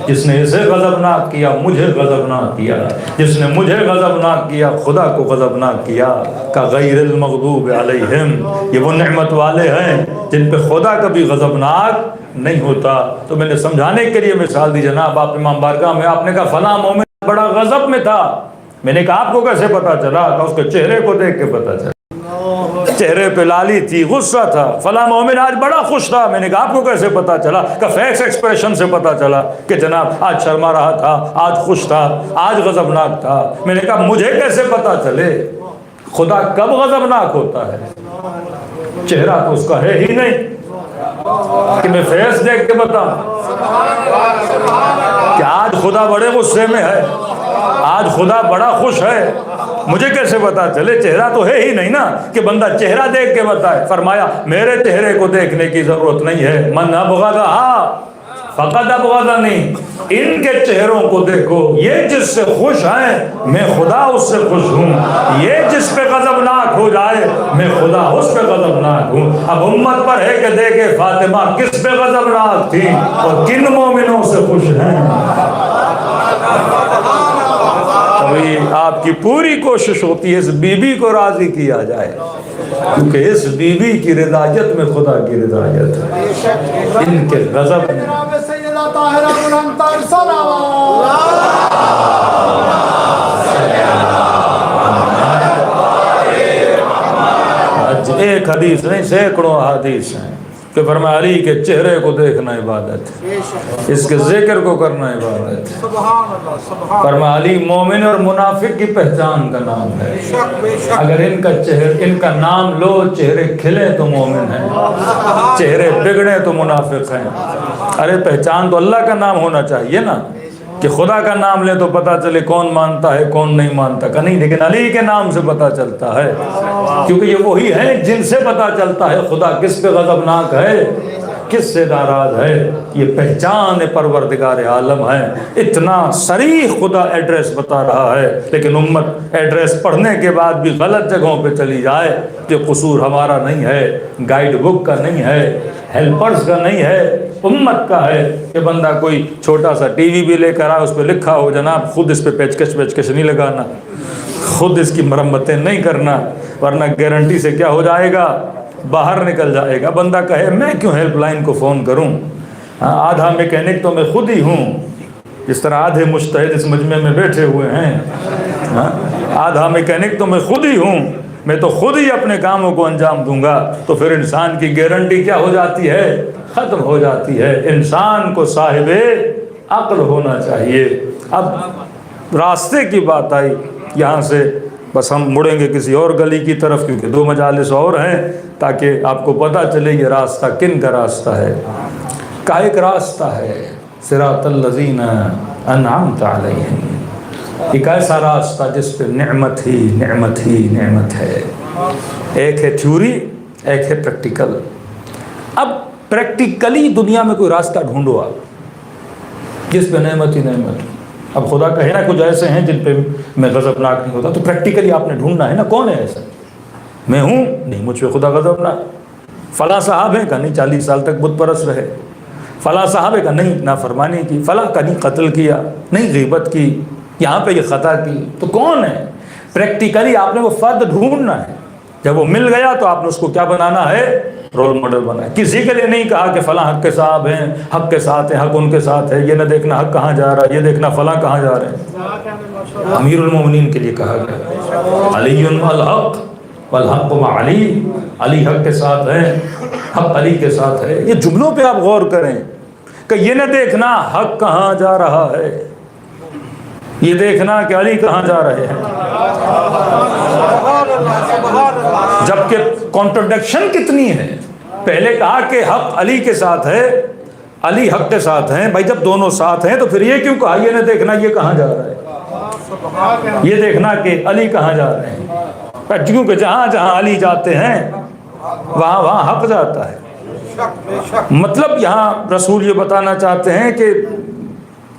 [SPEAKER 1] جس نے اسے غضبناک کیا مجھے غضبناک کیا، جس نے مجھے غضبناک کیا خدا کو غضبناک کیا۔ کا غیر المغضوب علیہم، یہ وہ نعمت والے ہیں جن پہ خدا کبھی غضبناک نہیں ہوتا۔ تو میں نے سمجھانے کے لیے مثال دی، جناب آپ امام بارگاہ میں آپ نے کہا فلاں مومن بڑا غضب میں تھا، میں نے کہا آپ کو کیسے پتا چلا؟ کہ اس کے چہرے کو دیکھ کے پتا چلا، چہرے پہ لالی تھی، غصہ تھا۔ فلاں مومن آج بڑا خوش تھا، میں نے کہا آپ کو کیسے پتا چلا؟ کہ فیس ایکسپریشن سے پتا چلا کہ جناب آج شرما رہا تھا، آج خوش تھا، آج غضبناک تھا۔ میں نے کہا مجھے کیسے پتا چلے خدا کب غضبناک ہوتا ہے؟ چہرہ تو اس کا ہے ہی نہیں کہ میں فیس دیکھ کے بتاؤں کہ آج خدا بڑے غصے میں ہے، آج خدا بڑا خوش ہے، مجھے کیسے پتا چلے؟ چہرہ تو ہے ہی نہیں نا کہ بندہ چہرہ دیکھ کے بتائے۔ فرمایا میرے چہرے کو دیکھنے کی ضرورت نہیں ہے، من ابغضها فقد ابغضنی، ان کے چہروں کو دیکھو، یہ جس سے خوش ہیں میں خدا اس سے خوش ہوں، یہ جس پہ غضبناک ہو جائے میں خدا اس پہ غضبناک ہوں۔ اب امت پر ہے کہ دیکھے فاطمہ کس پہ غضبناک تھی اور کن مومنوں سے خوش ہیں۔ ابھی آپ کی پوری کوشش ہوتی ہے اس بی بی کو راضی کیا جائے، کیونکہ اس بی بی کی رضایت میں خدا کی رضایت ہے، ان کے غضب میں۔ ایک حدیث نہیں سینکڑوں حدیث ہیں کہ فرمایا علی کے چہرے کو دیکھنا عبادت ہے، اس کے ذکر کو کرنا عبادت ہے۔ فرمایا علی مومن اور منافق کی پہچان کا نام ہے، اگر ان کا نام لو چہرے کھلے تو مومن ہیں، چہرے بگڑے تو منافق ہیں۔ ارے پہچان تو اللہ کا نام ہونا چاہیے نا، کہ خدا کا نام لیں تو پتہ چلے کون مانتا ہے کون نہیں مانتا کا نہیں، لیکن علی کے نام سے پتہ چلتا ہے، کیونکہ یہ وہی ہیں جن سے پتہ چلتا ہے خدا کس پہ غضبناک ہے کس سے ناراض ہے۔ یہ پہچان پروردگار عالم ہے، اتنا صریح خدا ایڈریس بتا رہا ہے، لیکن امت ایڈریس پڑھنے کے بعد بھی غلط جگہوں پہ چلی جائے، کہ قصور ہمارا نہیں ہے، گائیڈ بک کا نہیں ہے، ہیلپرز کا نہیں ہے، امت کا ہے۔ کہ بندہ کوئی چھوٹا سا ٹی وی بھی لے کر آئے، اس پہ لکھا ہو جناب خود اس پہ پیچکش نہیں لگانا، خود اس کی مرمتیں نہیں کرنا، ورنہ گارنٹی سے کیا ہو جائے گا، باہر نکل جائے گا۔ بندہ کہے میں کیوں ہیلپ لائن کو فون کروں، آدھا میکینک تو میں خود ہی ہوں، جس طرح آدھے مجتہد اس مجمع میں بیٹھے ہوئے ہیں، آدھا میکینک تو میں خود ہی ہوں، میں تو خود ہی اپنے کاموں کو انجام دوں گا۔ تو پھر انسان کی گارنٹی کیا ہو جاتی ہے، ختم ہو جاتی ہے۔ انسان کو صاحب عقل ہونا چاہیے۔ اب راستے کی بات آئی، یہاں سے بس ہم مڑیں گے کسی اور گلی کی طرف، کیونکہ 2 مجالس اور ہیں، تاکہ آپ کو پتہ چلے یہ راستہ کن کا راستہ ہے۔ کا ایک راستہ ہے صراط الذین انعمت علیہم، ایک ایسا راستہ جس پہ نعمت ہی نعمت ہی نعمت ہے۔ ایک ہے تھیوری، ایک ہے پریکٹیکل۔ اب پریکٹیکلی دنیا میں کوئی راستہ ڈھونڈو آپ جس پہ نعمت ہی نعمت ہو۔ اب خدا کہے نا کچھ ایسے ہیں جن پہ میں غضبناک نہیں ہوتا، تو پریکٹیکلی آپ نے ڈھونڈنا ہے نا، کون ہے ایسا؟ میں ہوں نہیں، مجھ پہ خدا غضبناک۔ فلاں صاحب ہیں کا نہیں 40 سال تک بت پرست رہے، فلاں صاحب کا نہیں نافرمانی کی، فلاں کا نہیں قتل کیا، نہیں غیبت کی، یہاں پہ یہ خطا کی، تو کون ہے؟ پریکٹیکلی آپ نے وہ فرد ڈھونڈنا ہے۔ جب وہ مل گیا تو آپ نے اس کو کیا بنانا ہے، رول ماڈل بنایا۔ کسی کے لیے نہیں کہا کہ فلاں حق کے صاحب ہیں، حق کے ساتھ ہیں، حق ان کے ساتھ ہے، یہ نہ دیکھنا حق کہاں جا رہا ہے، یہ دیکھنا فلاں کہاں جا رہے ہیں۔ امیر المومنین کے لیے کہا گیا علی الحق والحق مع علی، علی حق کے ساتھ ہے، حق علی کے ساتھ ہے۔ یہ جملوں پہ آپ غور کریں کہ یہ نہ دیکھنا حق کہاں جا رہا ہے، یہ دیکھنا کہ علی کہاں جا رہے ہیں۔ جبکہ کانٹرڈکشن کتنی ہے، پہلے کہا کہ حق علی کے ساتھ ہے، علی حق کے ساتھ ہیں، بھائی جب دونوں ساتھ ہیں تو پھر یہ کیوں کہا یہ نہ دیکھنا یہ کہاں جا رہا ہے، یہ دیکھنا کہ علی کہاں جا رہے ہیں، کیونکہ جہاں جہاں علی جاتے ہیں وہاں وہاں حق جاتا ہے۔ مطلب یہاں رسول یہ بتانا چاہتے ہیں کہ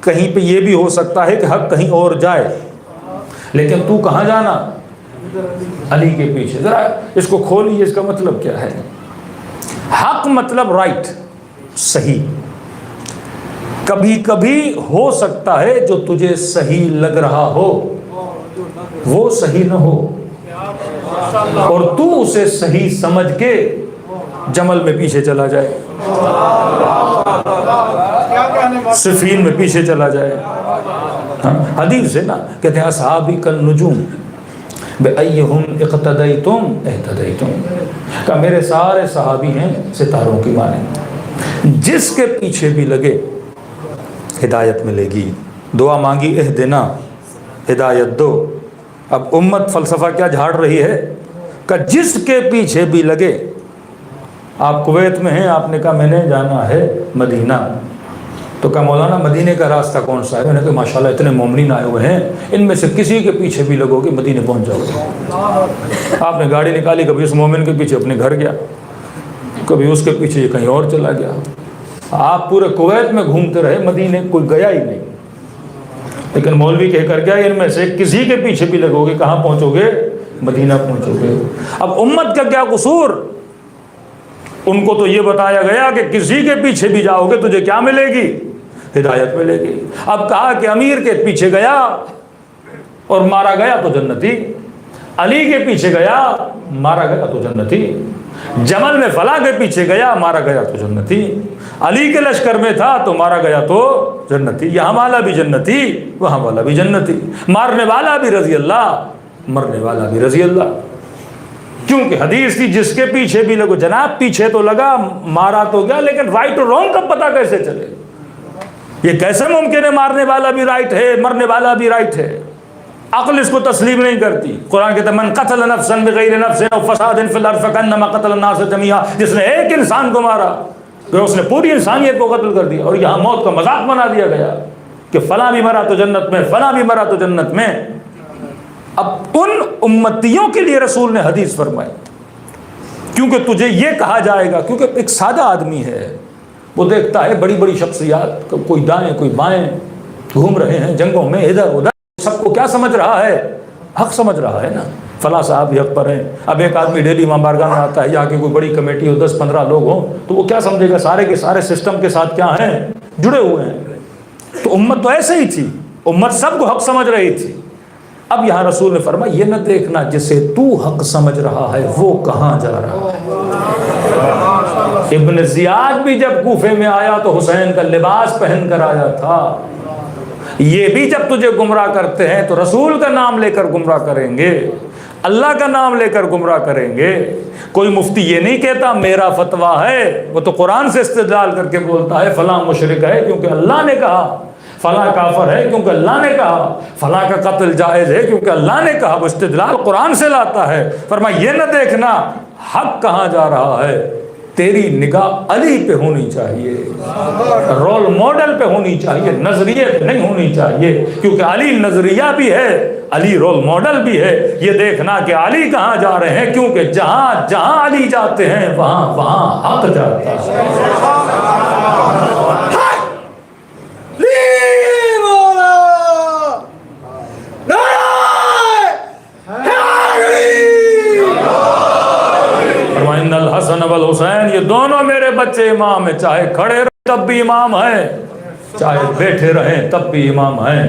[SPEAKER 1] کہیں پہ یہ بھی ہو سکتا ہے کہ حق کہیں اور جائے، لیکن تو کہاں جانا، علی کے پیچھے۔ ذرا اس کو کھولیے، اس کا مطلب کیا ہے؟ حق مطلب رائٹ، صحیح۔ کبھی کبھی ہو سکتا ہے جو تجھے صحیح لگ رہا ہو وہ صحیح نہ ہو، اور تو اسے صحیح سمجھ کے جمل میں پیچھے چلا جائے، صفین میں پیچھے چلا جائے۔ حدیث ہے نا، کہتے ہیں اصحابی کالنجوم بأیہم اقتدیتم اہتدیتم، کہ میرے سارے صحابی ہیں ستاروں کی مانند، جس کے پیچھے بھی لگے ہدایت ملے گی۔ دعا مانگی اہدنا، ہدایت دو۔ اب امت فلسفہ کیا جھاڑ رہی ہے کہ جس کے پیچھے بھی لگے۔ آپ کویت میں ہیں، آپ نے کہا میں نے جانا ہے مدینہ، تو کہا مولانا مدینے کا راستہ کون سا ہے؟ میں نے کہا ماشاءاللہ اتنے مومنین آئے ہوئے ہیں، ان میں سے کسی کے پیچھے بھی لگو گے مدینے پہنچ جاؤ گے۔ آپ نے گاڑی نکالی، کبھی اس مومن کے پیچھے اپنے گھر گیا، کبھی اس کے پیچھے کہیں اور چلا گیا۔ آپ پورے کویت میں گھومتے رہے، مدینے کوئی گیا ہی نہیں، لیکن مولوی کہہ کر گیا ان میں سے کسی کے پیچھے بھی لگو گے کہاں پہنچو گے؟ مدینہ پہنچو گے۔ اب امت کا کیا قصور؟ ان کو تو یہ بتایا گیا کہ کسی کے پیچھے بھی جاؤ گے تجھے کیا ملے گی؟ ہدایت ملے گی۔ اب کہا کہ امیر کے پیچھے گیا اور مارا گیا تو جنتی، علی کے پیچھے گیا مارا گیا تو جنتی، جمل میں فلاں کے پیچھے گیا مارا گیا تو جنتی، علی کے لشکر میں تھا تو مارا گیا تو جنتی، یہاں والا بھی جنتی وہاں والا بھی جنتی، مارنے والا بھی رضی اللہ مرنے والا بھی رضی اللہ۔ کیونکہ حدیث تھی جس کے پیچھے بھی لگو، جناب پیچھے تو لگا مارا تو گیا، لیکن رائٹ اور رونگ کا پتہ کیسے چلے؟ یہ کیسے ممکن ہے مارنے والا بھی رائٹ ہے مرنے والا بھی رائٹ ہے؟ عقل اس کو تسلیم نہیں کرتی۔ قرآن کہتا ہے من قتل نفسا بغیر نفس او فساد فی الارض فکانما قتل الناس جميعا، جس نے ایک انسان کو مارا کہ اس نے پوری انسانیت کو قتل کر دیا، اور یہاں موت کا مذاق بنا دیا گیا کہ فلاں بھی مرا تو جنت میں، فلاں بھی مرا تو جنت میں۔ اب ان امتیوں کے لیے رسول نے حدیث فرمائی، کیونکہ تجھے یہ کہا جائے گا، کیونکہ ایک سادہ آدمی ہے، وہ دیکھتا ہے بڑی بڑی شخصیات، کوئی دائیں کوئی بائیں گھوم رہے ہیں جنگوں میں ادھر ادھر، سب کو کیا سمجھ رہا ہے؟ حق سمجھ رہا ہے نا، فلاں صاحب بھی حق پر ہیں۔ اب ایک آدمی ڈیلی امام بارگاہ میں آتا ہے، یہاں کی کوئی بڑی کمیٹی ہو 10-15 لوگ ہوں، تو وہ کیا سمجھے گا؟ سارے کے سارے سسٹم کے ساتھ کیا ہیں؟ جڑے ہوئے ہیں۔ تو امت تو ایسے ہی تھی، امت سب کو حق سمجھ رہی تھی۔ اب یہاں رسول نے فرمایا یہ نہ دیکھنا جسے تو حق سمجھ رہا ہے وہ کہاں جا رہا ہے۔ ابن زیاد بھی جب کوفے میں آیا تو حسین کا لباس پہن کر آیا تھا۔ یہ بھی جب تجھے گمراہ کرتے ہیں تو رسول کا نام لے کر گمراہ کریں گے، اللہ کا نام لے کر گمراہ کریں گے۔ کوئی مفتی یہ نہیں کہتا میرا فتویٰ ہے، وہ تو قرآن سے استدلال کر کے بولتا ہے فلاں مشرک ہے کیونکہ اللہ نے کہا، فلاں کافر ہے کیونکہ اللہ نے کہا، فلاں کا قتل جائز ہے کیونکہ اللہ نے کہا۔ وہ استدلال قرآن سے لاتا ہے۔ فرمایا یہ نہ دیکھنا حق کہاں جا رہا ہے، تیری نگاہ علی پہ ہونی چاہیے، رول ماڈل پہ ہونی چاہیے، نظریے پہ نہیں ہونی چاہیے، کیونکہ علی نظریہ بھی ہے، علی رول ماڈل بھی ہے۔ یہ دیکھنا کہ علی کہاں جا رہے ہیں، کیونکہ جہاں جہاں علی جاتے ہیں وہاں وہاں حق جاتا ہے۔ الحسن والحسین یہ دونوں میرے بچے امام ہیں، چاہے کھڑے رہیں تب بھی امام ہیں، چاہے بیٹھے رہیں تب بھی امام ہیں۔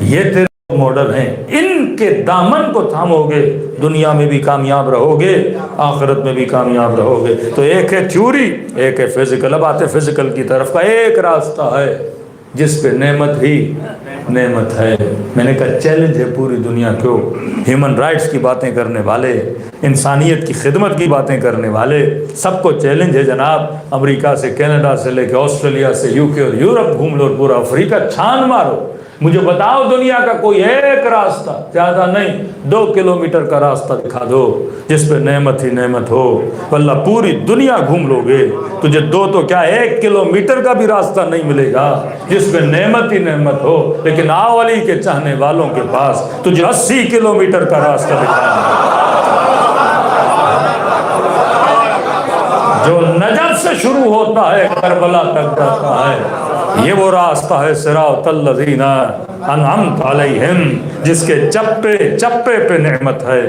[SPEAKER 1] یہ تیرے ماڈل ہیں، ان کے دامن کو تھامو گے دنیا میں بھی کامیاب رہو گے، آخرت میں بھی کامیاب رہو گے۔ تو ایک ہے تھیوری، ایک ہے فزیکل۔ اب آتے فزیکل کی طرف کا ایک راستہ ہے جس پہ نعمت ہی نعمت ہے۔ میں نے کہا چیلنج ہے پوری دنیا کو، ہیومن رائٹس کی باتیں کرنے والے، انسانیت کی خدمت کی باتیں کرنے والے، سب کو چیلنج ہے جناب۔ امریکہ سے کینیڈا سے لے کے آسٹریلیا سے یو کے اور یورپ گھوم لو، پورا افریقہ چھان مارو، مجھے بتاؤ دنیا کا کوئی ایک راستہ، زیادہ نہیں 2 کلومیٹر کا راستہ دکھا دو جس پہ نعمت ہی نعمت ہو۔ واللہ پوری دنیا گھوم لو گے تجھے 2 تو کیا 1 کلومیٹر کا بھی راستہ نہیں ملے گا جس پہ نعمت ہی نعمت ہو۔ لیکن آؤ علی کے چاہنے والوں کے پاس، تجھے 80 کلومیٹر کا راستہ دکھا جو نجف سے شروع ہوتا ہے کربلا تک جاتا ہے۔ یہ وہ راستہ ہے صراط الذین انعمت علیہم، جس کے چپے چپے پہ نعمت ہے،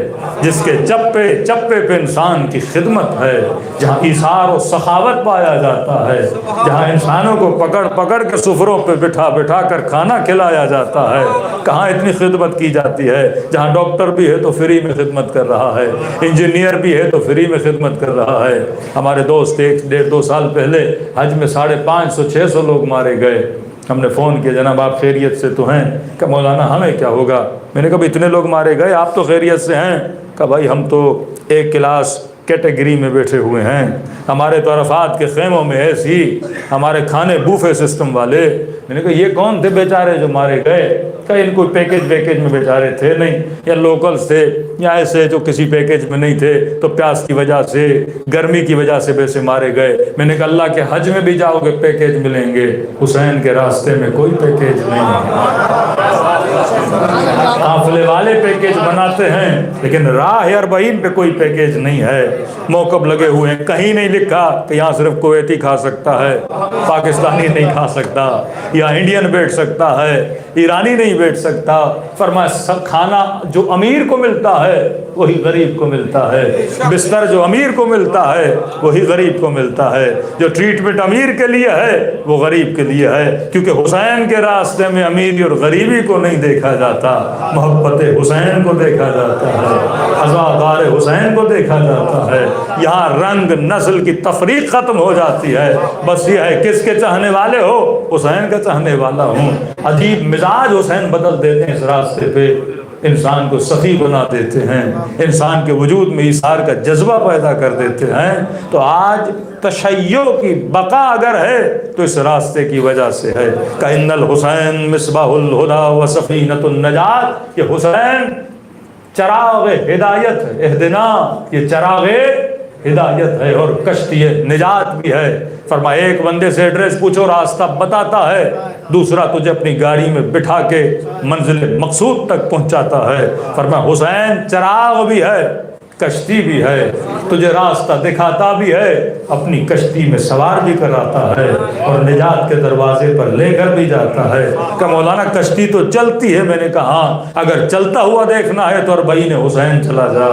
[SPEAKER 1] جس کے چپے چپے پہ انسان کی خدمت ہے، جہاں ایثار و سخاوت پایا جاتا ہے، جہاں انسانوں کو پکڑ پکڑ کے سفروں پہ بٹھا بٹھا کر کھانا کھلایا جاتا ہے۔ کہاں اتنی خدمت کی جاتی ہے، جہاں ڈاکٹر بھی ہے تو فری میں خدمت کر رہا ہے، انجینئر بھی ہے تو فری میں خدمت کر رہا ہے۔ ہمارے دوست 1-1.5-2 سال پہلے حج میں 550-600 لوگ مارے گئے۔ ہم نے فون کیا جناب آپ خیریت سے تو ہیں؟ کہ مولانا ہمیں کیا ہوگا؟ میں نے کہا اتنے لوگ مارے گئے آپ تو خیریت سے ہیں؟ کہ بھائی ہم تو ایک کلاس کیٹیگری میں بیٹھے ہوئے ہیں، ہمارے تو عرفات کے خیموں میں ایسی، ہمارے کھانے بوفے سسٹم والے۔ میں نے کہا یہ کون تھے بیچارے جو مارے گئے؟ کہ ان کو پیکیج میں بیچارے تھے نہیں، یا لوکلز تھے، یا ایسے جو کسی پیکیج میں نہیں تھے تو پیاس کی وجہ سے گرمی کی وجہ سے ویسے مارے گئے۔ میں نے کہا اللہ کے حج میں بھی جاؤ گے پیکیج ملیں گے، حسین کے راستے میں کوئی پیکیج نہیں ہے۔
[SPEAKER 3] قافلے والے پیکیج بناتے ہیں لیکن راہ اربعین پہ کوئی پیکیج نہیں ہے، موقف لگے ہوئے ہیں، کہیں نہیں لکھا کہ یہاں صرف کویتی کھا سکتا ہے، پاکستانی نہیں کھا سکتا، یا انڈین بیٹھ سکتا ہے، ایرانی نہیں بیٹھ سکتا۔ فرمایا سب کھانا جو امیر کو ملتا ہے وہی غریب کو ملتا ہے، بستر جو امیر کو ملتا ہے وہی غریب کو ملتا ہے، جو ٹریٹمنٹ امیر کے لیے ہے وہ غریب کے لیے ہے، کیونکہ حسین کے راستے میں امیری اور غریبی کو نہیں دیکھا جاتا، محبت حسین کو دیکھا جاتا ہے، عزادار حسین کو دیکھا جاتا ہے۔ یہاں رنگ نسل کی تفریق ختم ہو جاتی ہے، بس یہ ہے کس کے چاہنے والے ہو؟ حسین کا چاہنے والا ہوں۔ عجیب مزاج حسین بدل دیتے ہیں اس راستے پہ، انسان کو سخی بنا دیتے ہیں، انسان کے وجود میں ایثار کا جذبہ پیدا کر دیتے ہیں۔ تو آج تشیع کی بقا اگر ہے تو اس راستے کی وجہ سے ہے۔ کہ الحسین مصباح الہدی و سفینۃ النجات، یہ حسین چراغ ہدایت ہے، اہدنا، یہ چراغ ہدایت ہے اور کشتی نجات بھی ہے۔ فرمایا ایک بندے سے ایڈریس پوچھو راستہ بتاتا ہے، دوسرا تجھے اپنی گاڑی میں بٹھا کے منزل مقصود تک پہنچاتا ہے۔ فرمایا حسین چراغ بھی ہے، کشتی بھی ہے، تجھے راستہ دکھاتا بھی ہے، اپنی کشتی میں سوار بھی کراتا ہے اور نجات کے دروازے پر لے کر بھی جاتا ہے۔ کہ مولانا کشتی تو چلتی ہے، میں نے کہا اگر چلتا ہوا دیکھنا ہے تو اربعین حسین چلا جا،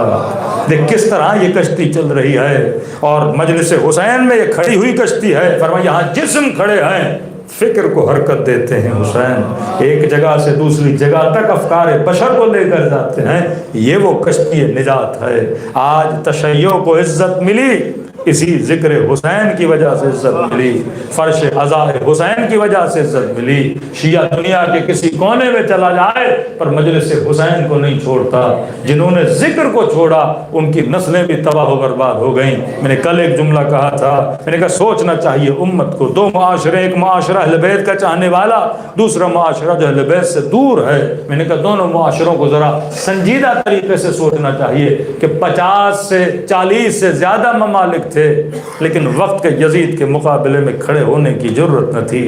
[SPEAKER 3] دیکھ کس طرح یہ کشتی چل رہی ہے، اور مجلس حسین میں یہ کھڑی ہوئی کشتی ہے۔ فرمایا یہاں جسم کھڑے ہیں، فکر کو حرکت دیتے ہیں حسین، ایک جگہ سے دوسری جگہ تک افکار بشر کو لے کر جاتے ہیں، یہ وہ کشتی نجات ہے۔ آج تشیع کو عزت ملی اسی ذکر حسین کی وجہ سے عزت ملی، فرش عزا حسین کی وجہ سے عزت ملی۔ شیعہ دنیا کے کسی کونے میں چلا جائے پر مجلس حسین کو نہیں چھوڑتا، جنہوں نے ذکر کو چھوڑا ان کی نسلیں بھی تباہ و برباد ہو گئیں۔ میں نے کل ایک جملہ کہا تھا، میں نے کہا سوچنا چاہیے امت کو، دو معاشرے، ایک معاشرہ اہل بیت کا چاہنے والا، دوسرا معاشرہ جو اہل بیت سے دور ہے۔ میں نے کہا دونوں معاشروں کو ذرا سنجیدہ طریقے سے سوچنا چاہیے کہ 50 سے 40 سے زیادہ ممالک تھے لیکن وقت کے یزید کے مقابلے میں کھڑے ہونے کی جرت نہ تھی،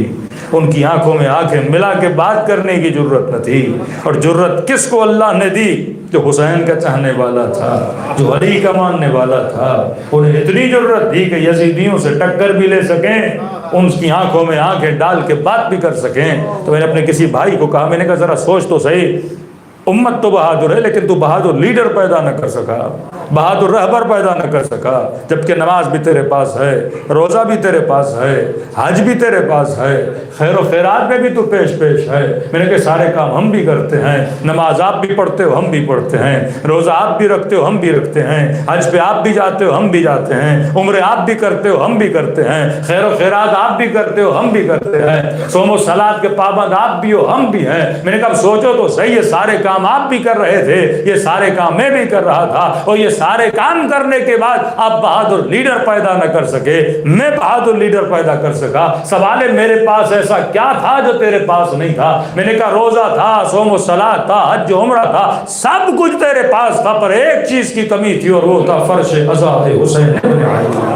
[SPEAKER 3] ان کی آنکھوں میں آنکھیں ملا کے بات کرنے کی جرت نہ تھی۔ اور جرت کس کو اللہ نے دی؟ جو حسین کا چاہنے والا تھا، جو علی کا ماننے والا تھا، انہیں اتنی جرت دی کہ یزیدیوں سے ٹکر بھی لے سکیں، ان کی آنکھوں میں آنکھیں ڈال کے بات بھی کر سکیں۔ تو میں نے اپنے کسی بھائی کو کہا، میں نے کہا ذرا سوچ تو صحیح، امت تو بہادر ہے لیکن تو بہادر لیڈر پیدا نہ کر سکا، بہادر رہبر پیدا نہ کر سکا، جبکہ نماز بھی تیرے پاس ہے، روزہ بھی تیرے پاس ہے، حج بھی تیرے پاس ہے، خیر و خیرات میں بھی تو پیش ہے۔ میں نے کہا سارے کام ہم بھی کرتے ہیں، نماز آپ بھی پڑھتے ہو ہم بھی پڑھتے ہیں، روزہ آپ بھی رکھتے ہو ہم بھی رکھتے ہیں، حج پہ آپ بھی جاتے ہو ہم بھی جاتے ہیں، عمرے آپ بھی کرتے ہو ہم بھی کرتے ہیں، خیر و خیرات آپ بھی کرتے ہو ہم بھی کرتے ہیں، صوم و صلات کے پابند آپ بھی ہو ہم بھی ہیں۔ میں نے کہا سوچو تو صحیح، یہ سارے کام آپ بھی کر رہے تھے، یہ سارے کام میں بھی کر رہا تھا، اور یہ سارے کام کرنے کے بعد آپ بہادر لیڈر پیدا نہ کر سکے، میں بہادر لیڈر پیدا کر سکا۔ سوال ہے میرے پاس ایسا کیا تھا جو تیرے پاس نہیں تھا؟ میں نے کہا روزہ تھا، صوم و صلات تھا، حج عمرہ تھا، سب کچھ تیرے پاس تھا، پر ایک چیز کی کمی تھی اور وہ تھا فرش عزا حسین ابن علی۔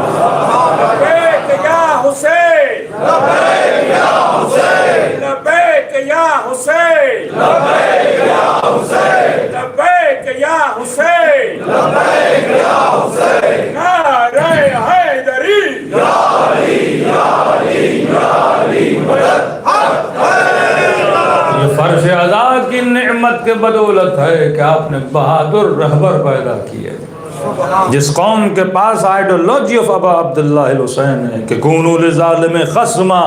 [SPEAKER 4] لبیک یا حسین، لبیک یا حسین، لبیک یا حسین، لبیک یا حسین، لبیک یا حسین، لبیک یا حسین، نعرہ حیدری، یا علی یا علی یا علی مدد حق ہے۔
[SPEAKER 1] یہ فرش عزا کی نعمت کے بدولت ہے کہ آپ نے بہادر رہبر پیدا کیے۔ جس قوم کے پاس آئیڈیولوجی آف ابا عبداللہ الحسین ہے کہ کونوا للظالم خصما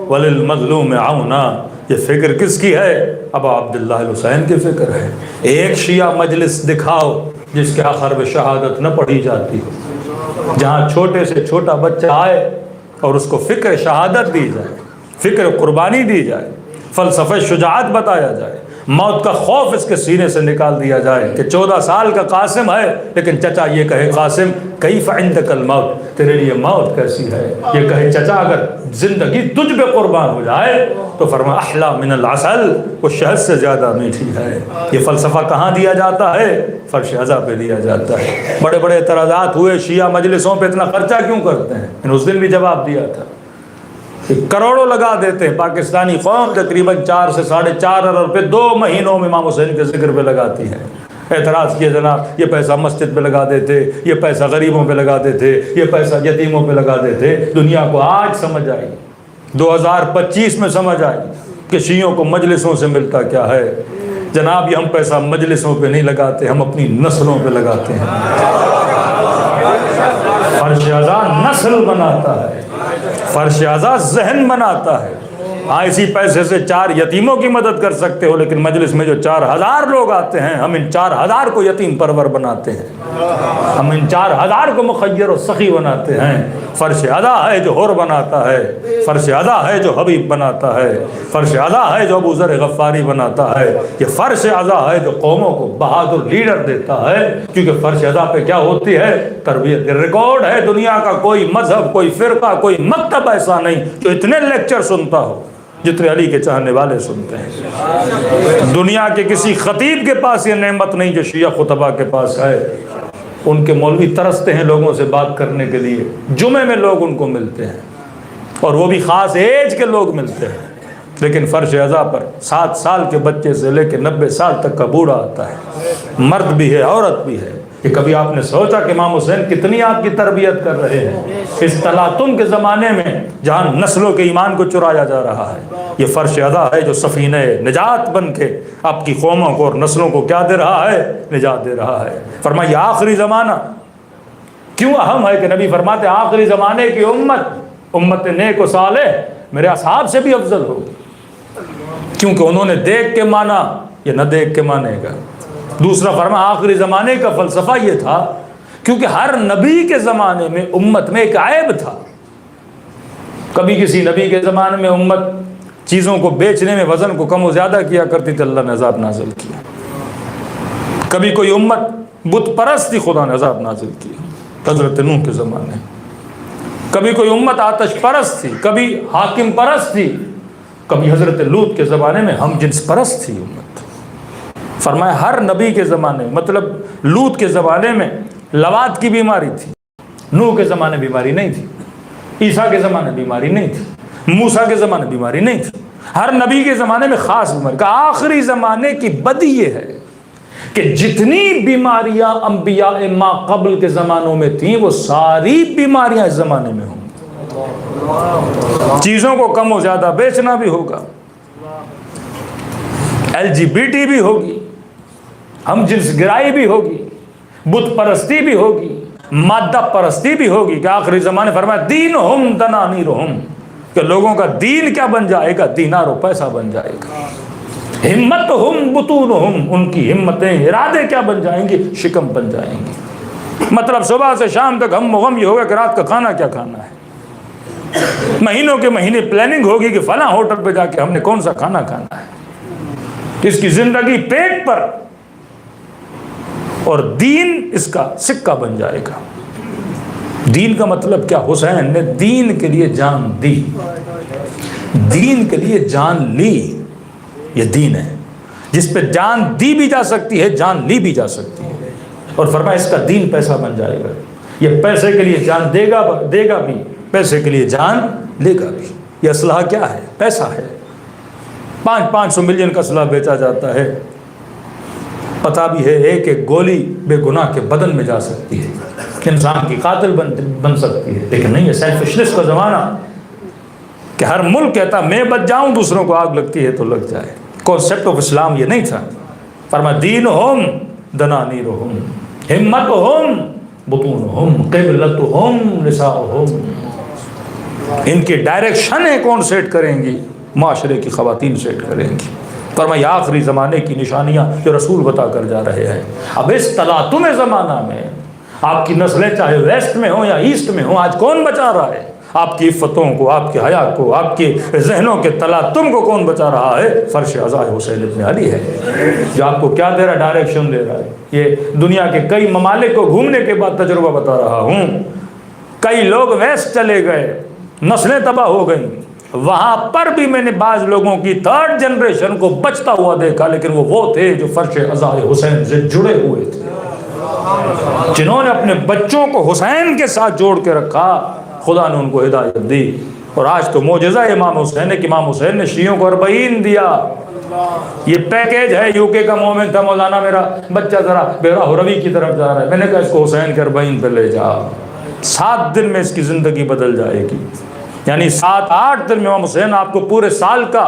[SPEAKER 1] وللمظلوم عونا، یہ فکر کس کی ہے؟ ابا عبداللہ الحسین کی فکر ہے۔ ایک شیعہ مجلس دکھاؤ جس کے آخر میں شہادت نہ پڑھی جاتی ہو، جہاں چھوٹے سے چھوٹا بچہ آئے اور اس کو فکر شہادت دی جائے، فکر قربانی دی جائے، فلسفہ شجاعت بتایا جائے، موت کا خوف اس کے سینے سے نکال دیا جائے کہ 14 سال کا قاسم ہے لیکن چچا یہ کہے قاسم کیف عندک الموت، تیرے لیے موت کیسی ہے؟ یہ کہے چچا اگر زندگی تجھ پہ قربان ہو جائے تو فرمایا احلا من العسل، وہ شہد سے زیادہ میٹھی ہے۔ یہ فلسفہ کہاں دیا جاتا ہے؟ فرش عزا پہ دیا جاتا ہے۔ بڑے بڑے اعتراضات ہوئے شیعہ مجلسوں پہ اتنا خرچہ کیوں کرتے ہیں، اس دن بھی جواب دیا تھا
[SPEAKER 3] کروڑوں لگا دیتے ہیں. پاکستانی قوم تقریباً 4 سے 4.5 ارب روپے 2 مہینوں میں امام حسین کے ذکر پہ لگاتی ہے. اعتراض کیے جناب یہ پیسہ مسجد پہ لگا دیتے, یہ پیسہ غریبوں پہ لگا دیتے, یہ پیسہ یتیموں پہ لگا دیتے. دنیا کو آج سمجھ آئی, 2025 میں سمجھ آئی کہ شیعوں کو مجلسوں سے ملتا کیا ہے. جناب یہ ہم پیسہ مجلسوں پہ نہیں لگاتے, ہم اپنی نسلوں پہ لگاتے ہیں. فرش ازا نسل بناتا ہے, فرش ازا ذہن بناتا ہے. ہاں اسی پیسے سے 4 یتیموں کی مدد کر سکتے ہو, لیکن مجلس میں جو 4000 لوگ آتے ہیں ہم ان 4000 کو یتیم پرور بناتے ہیں, ہم ان 4000 کو مخیر و سخی بناتے ہیں. فرش ادا ہے جو حر بناتا ہے, فرش ادا ہے جو حبیب بناتا ہے, فرش ادا ہے جو ابو ذر غفاری بناتا ہے. یہ فرش ادا ہے جو قوموں کو بہادر لیڈر دیتا ہے, کیونکہ فرش ادا پہ کیا ہوتی ہے تربیت. ریکارڈ ہے دنیا کا کوئی مذہب, کوئی فرقہ, کوئی مکتب ایسا نہیں جو اتنے لیکچر سنتا ہو جتنے علی کے چاہنے والے سنتے ہیں. دنیا کے کسی خطیب کے پاس یہ نعمت نہیں جو شیعہ خطبہ کے پاس ہے. ان کے مولوی ترستے ہیں لوگوں سے بات کرنے کے لیے, جمعے میں لوگ ان کو ملتے ہیں اور وہ بھی خاص ایج کے لوگ ملتے ہیں. لیکن فرش ازا پر 7 سال کے بچے سے لے کے 90 سال تک کا بوڑھا آتا ہے, مرد بھی ہے عورت بھی ہے. کہ کبھی آپ نے سوچا کہ امام حسین کتنی آپ کی تربیت کر رہے ہیں اس تلاطم کے زمانے میں جہاں نسلوں کے ایمان کو چرایا جا رہا ہے. یہ فرش ادا ہے جو سفینہ نجات بن کے آپ کی قوموں کو اور نسلوں کو کیا دے رہا ہے, نجات دے رہا ہے. فرمایا یہ آخری زمانہ کیوں اہم ہے کہ نبی فرماتے آخری زمانے کی امت نیک و صالح میرے اصحاب سے بھی افضل ہوگی, کیونکہ انہوں نے دیکھ کے مانا, یہ نہ دیکھ کے مانے گا. دوسرا فرما آخری زمانے کا فلسفہ یہ تھا کیونکہ ہر نبی کے زمانے میں امت میں ایک عیب تھا. کبھی کسی نبی کے زمانے میں امت چیزوں کو بیچنے میں وزن کو کم و زیادہ کیا کرتی تھی, اللہ نے عذاب نازل کیا. کبھی کوئی امت بت پرست تھی, خدا نے عذاب نازل کیا حضرت نوح کے زمانے. کبھی کوئی امت آتش پرست تھی, کبھی حاکم پرست تھی, کبھی حضرت لوط کے زمانے میں ہم جنس پرست تھی امت. فرمایا ہر نبی کے زمانے مطلب لوط کے زمانے میں لواط کی بیماری تھی, نوح کے زمانے بیماری نہیں تھی, عیسیٰ کے زمانے بیماری نہیں تھی, موسیٰ کے زمانے بیماری نہیں تھی. ہر نبی کے زمانے میں خاص بیماری. کہ آخری زمانے کی بدی یہ ہے کہ جتنی بیماریاں انبیاء ما قبل کے زمانوں میں تھیں وہ ساری بیماریاں اس زمانے میں ہوں. چیزوں کو کم و زیادہ بیچنا بھی ہوگا, LGBT بھی ہوگی, ہم جنس گرائی بھی ہوگی, بت پرستی بھی ہوگی, مادہ پرستی بھی ہوگی. کہ آخری زمانے فرمایا دینہم دنانیرہم, کہ لوگوں کا دین کیا بن جائے گا, دینار و پیسہ بن جائے گا. ہمتہم بطونہم, ان کی ہمتیں ارادے کیا بن جائیں گی, شکم بن جائیں گی. مطلب صبح سے شام تک ہم غم یہ ہوگا کہ رات کا کھانا کیا کھانا ہے. مہینوں کے مہینے پلاننگ ہوگی کہ فلاں ہوٹل پہ جا کے ہم نے کون سا کھانا کھانا ہے. اس کی زندگی پیٹ پر, اور دین اس کا سکہ بن جائے گا. دین کا مطلب کیا, حسین نے دین کے لیے جان دی, دین کے لیے جان لی. یہ دین ہے جس پہ جان دی بھی جا سکتی ہے, جان لی بھی جا سکتی ہے. اور فرمایا اس کا دین پیسہ بن جائے گا. یہ پیسے کے لیے جان دے گا بھی, پیسے کے لیے جان لے گا بھی. یہ اسلحہ کیا ہے, پیسہ ہے. 500 ملین کا اسلحہ بیچا جاتا ہے. پتہ بھی ہے ایک ایک گولی بے گناہ کے بدن میں جا سکتی ہے, انسان کی قاتل بن سکتی ہے. لیکن نہیں, ہے سیلفشنس کا زمانہ کہ ہر ملک کہتا میں بچ جاؤں, دوسروں کو آگ لگتی ہے تو لگ جائے. کانسیپٹ آف اسلام یہ نہیں تھا. فرمایا دینہم دنانیرہم, ہمتہم بطونہم, قبلتہم نساؤہم. ان کی ڈائریکشن ہے کون سیٹ کریں گی, معاشرے کی خواتین سیٹ کریں گی. فرمایا آخری زمانے کی نشانیاں جو رسول بتا کر جا رہے ہیں. اب اس تلاطم زمانہ میں آپ کی نسلیں چاہے ویسٹ میں ہوں یا ایسٹ میں ہوں, آج کون بچا رہا ہے آپ کی عفتوں کو, آپ کے حیا کو, آپ کے ذہنوں کے تلاطم کو کون بچا رہا ہے؟ فرش ازا حسین ابن علی ہے, جو آپ کو کیا دے رہا ہے, ڈائریکشن دے رہا ہے. یہ دنیا کے کئی ممالک کو گھومنے کے بعد تجربہ بتا رہا ہوں. کئی لوگ ویسٹ چلے گئے, نسلیں تباہ ہو گئیں. وہاں پر بھی میں نے بعض لوگوں کی 3rd جنریشن کو بچتا ہوا دیکھا, لیکن وہ تھے جو فرش ازا حسین سے جڑے ہوئے تھے, جنہوں نے اپنے بچوں کو حسین کے ساتھ جوڑ کے رکھا. خدا نے ان کو ہدایت دی، اور آج تو معجزہ امام حسین ہے کہ امام حسین نے شیعوں کو 40 دیا۔ یہ پیکیج ہے۔ یو کے کا مومن تھا، مولانا میرا بچہ ذرا بیرا روی کی طرف جا رہا ہے، میں نے کہا اس کو حسین کے 40 پہ لے جا، 7 دن میں اس کی زندگی بدل جائے گی۔ یعنی 7-8 دن میں امام حسین آپ کو پورے سال کا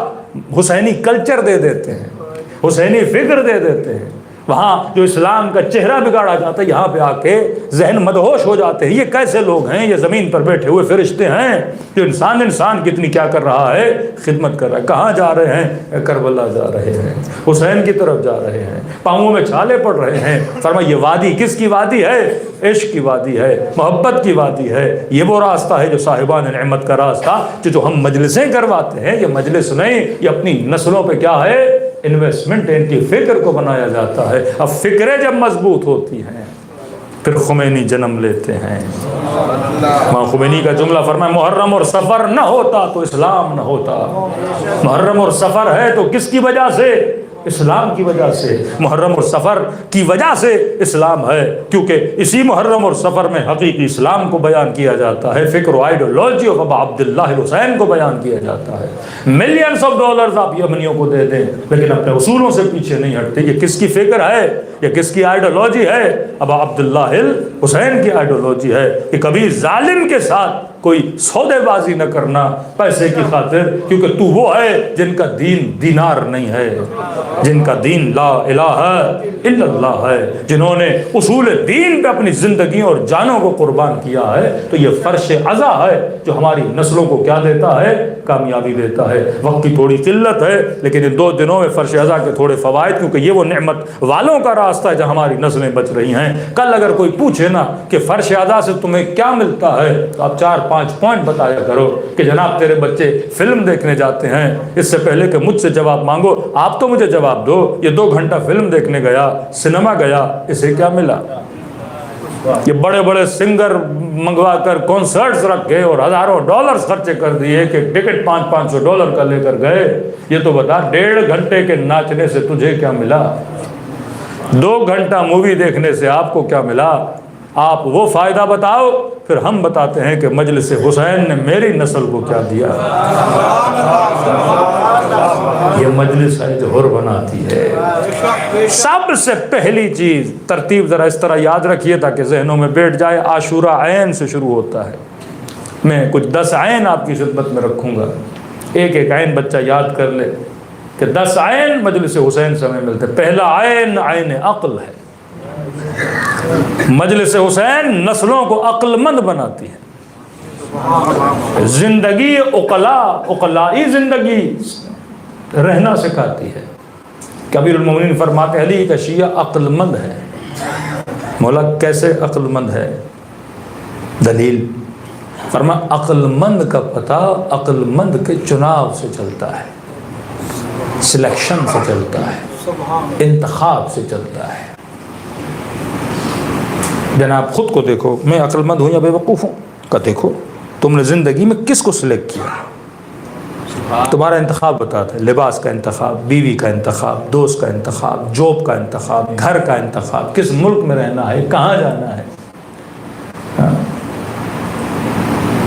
[SPEAKER 3] حسینی کلچر دے دیتے ہیں، حسینی فکر دے دیتے ہیں۔ وہاں جو اسلام کا چہرہ بگاڑا جاتا ہے، یہاں پہ آ کے ذہن مدہوش ہو جاتے ہیں۔ یہ کیسے لوگ ہیں؟ یہ زمین پر بیٹھے ہوئے فرشتے ہیں جو انسان کتنی کیا کر رہا ہے، خدمت کر رہا ہے۔ کہاں جا رہے ہیں؟ کربلا جا رہے ہیں، حسین کی طرف جا رہے ہیں، پاؤں میں چھالے پڑ رہے ہیں۔ فرمایا یہ وادی کس کی وادی ہے؟ عشق کی وادی ہے، محبت کی وادی ہے۔ یہ وہ راستہ ہے جو صاحبان نعمت کا راستہ، جو ہم مجلسیں کرواتے ہیں۔ یہ مجلس نہیں، یہ اپنی نسلوں پہ کیا ہے؟ انویسٹمنٹ، ان کی فکر کو بنایا جاتا ہے۔ اب فکریں جب مضبوط ہوتی ہیں پھر خمینی جنم لیتے ہیں۔ ماں خمینی کا جملہ فرمائے محرم اور سفر نہ ہوتا تو اسلام نہ ہوتا۔ محرم اور سفر ہے تو کس کی وجہ سے؟ اسلام کی وجہ سے۔ محرم اور سفر کی وجہ سے اسلام ہے، کیونکہ اسی محرم اور سفر میں حقیقی اسلام کو بیان کیا جاتا ہے، فکر و آئیڈیالوجی آف ابا عبداللہ حسین کو بیان کیا جاتا ہے۔ ملینز آف ڈالرز آپ یمنیوں کو دے دیں لیکن اپنے اصولوں سے پیچھے نہیں ہٹتے۔ یہ کس کی فکر ہے؟ یہ کس کی آئیڈیالوجی ہے؟ ابا عبداللہ حسین کی آئیڈیالوجی ہے کہ کبھی ظالم کے ساتھ کوئی سودے بازی نہ کرنا پیسے کی خاطر، کیونکہ تو وہ ہے جن کا دین دینار نہیں ہے، جن کا دین لا الہ الا اللہ ہے، جنہوں نے اصول دین پہ اپنی زندگیوں اور جانوں کو قربان کیا ہے۔ تو یہ فرش عزا ہے جو ہماری نسلوں کو کیا دیتا ہے؟ کامیابی دیتا ہے۔ وقت کی تھوڑی قلت ہے لیکن ان 2 دنوں میں فرش عزا کے تھوڑے فوائد، کیونکہ یہ وہ نعمت والوں کا راستہ ہے جہاں ہماری نسلیں بچ رہی ہیں۔ کل اگر کوئی پوچھے نا کہ فرش عزا سے تمہیں کیا ملتا ہے تو آپ 4-5 پوائنٹ بتایا کرو کہ جناب تیرے بچے فلم دیکھنے جاتے ہیں، اس سے پہلے کہ مجھ سے جواب مانگو آپ تو مجھے جواب دو، یہ 2 گھنٹہ فلم دیکھنے گیا، سنیما گیا، اسے کیا ملا؟ یہ بڑے بڑے سنگر منگوا کر کنسرٹس رکھے اور ہزاروں ڈالرز خرچے کر دیے کہ ٹکٹ $500 کا لے کر گئے۔ یہ تو بتا 1.5 گھنٹے کے ناچنے سے تجھے کیا ملا؟ 2 گھنٹہ مووی دیکھنے سے آپ کو کیا ملا؟ آپ وہ فائدہ بتاؤ، پھر ہم بتاتے ہیں کہ مجلس حسین نے میری نسل کو کیا دیا۔ یہ مجلس ہے جو حر بناتی ہے۔ سب سے پہلی چیز ترتیب ذرا اس طرح یاد رکھیے تاکہ ذہنوں میں بیٹھ جائے۔ عاشورہ عین سے شروع ہوتا ہے۔ میں کچھ 10 عین آپ کی خدمت میں رکھوں گا، ایک عین بچہ یاد کر لے کہ 10 عین مجلس حسین سے ہمیں ملتے۔ پہلا عین عین عقل ہے۔ مجلس حسین نسلوں کو عقل مند بناتی ہے، زندگی عقلائی زندگی رہنا سکھاتی ہے۔ کبیر المومنین فرماتے ہیں علی کا شیعہ عقل مند ہے۔ مولا کیسے عقل مند ہے؟ دلیل فرما عقل مند کا پتہ عقل مند کے چناؤ سے چلتا ہے، سلیکشن سے چلتا ہے، انتخاب سے چلتا ہے۔ جناب خود کو دیکھو، میں عقل مند ہوں یا بے وقوف ہوں کا دیکھو، تم نے زندگی میں کس کو سلیکٹ کیا؟ تمہارا انتخاب بتاتا ہے، لباس کا انتخاب، بیوی کا انتخاب، دوست کا انتخاب، جاب کا انتخاب، گھر کا انتخاب، کس ملک میں رہنا ہے، کہاں جانا ہے۔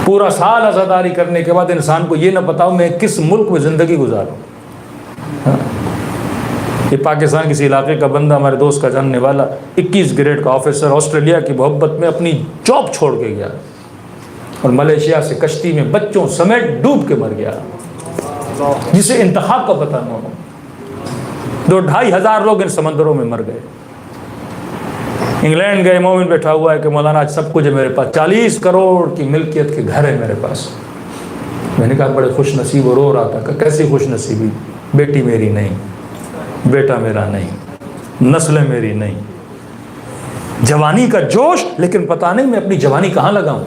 [SPEAKER 3] پورا سال عزاداری کرنے کے بعد انسان کو یہ نہ بتاؤ میں کس ملک میں زندگی گزاروں۔ یہ پاکستان کسی علاقے کا بندہ، ہمارے دوست کا جاننے والا، 21 گریڈ کا آفیسر، آسٹریلیا کی محبت میں اپنی جاب چھوڑ کے گیا اور ملیشیا سے کشتی میں بچوں سمیت ڈوب کے مر گیا، جسے انتخاب کا پتہ نہ ہو۔ 2-2.5 ہزار لوگ ان سمندروں میں مر گئے۔ انگلینڈ گئے، مومن بیٹھا ہوا ہے کہ مولانا آج سب کچھ ہے میرے پاس، 40 کروڑ کی ملکیت کے گھر ہے میرے پاس۔ میں نے کہا بڑے خوش نصیب، اور رو رہا تھا کہ کیسی خوش نصیبی، بیٹی میری نہیں، بیٹا میرا نہیں، نسلیں میری نہیں، جوانی کا جوش، لیکن پتہ نہیں میں اپنی جوانی کہاں لگاؤں۔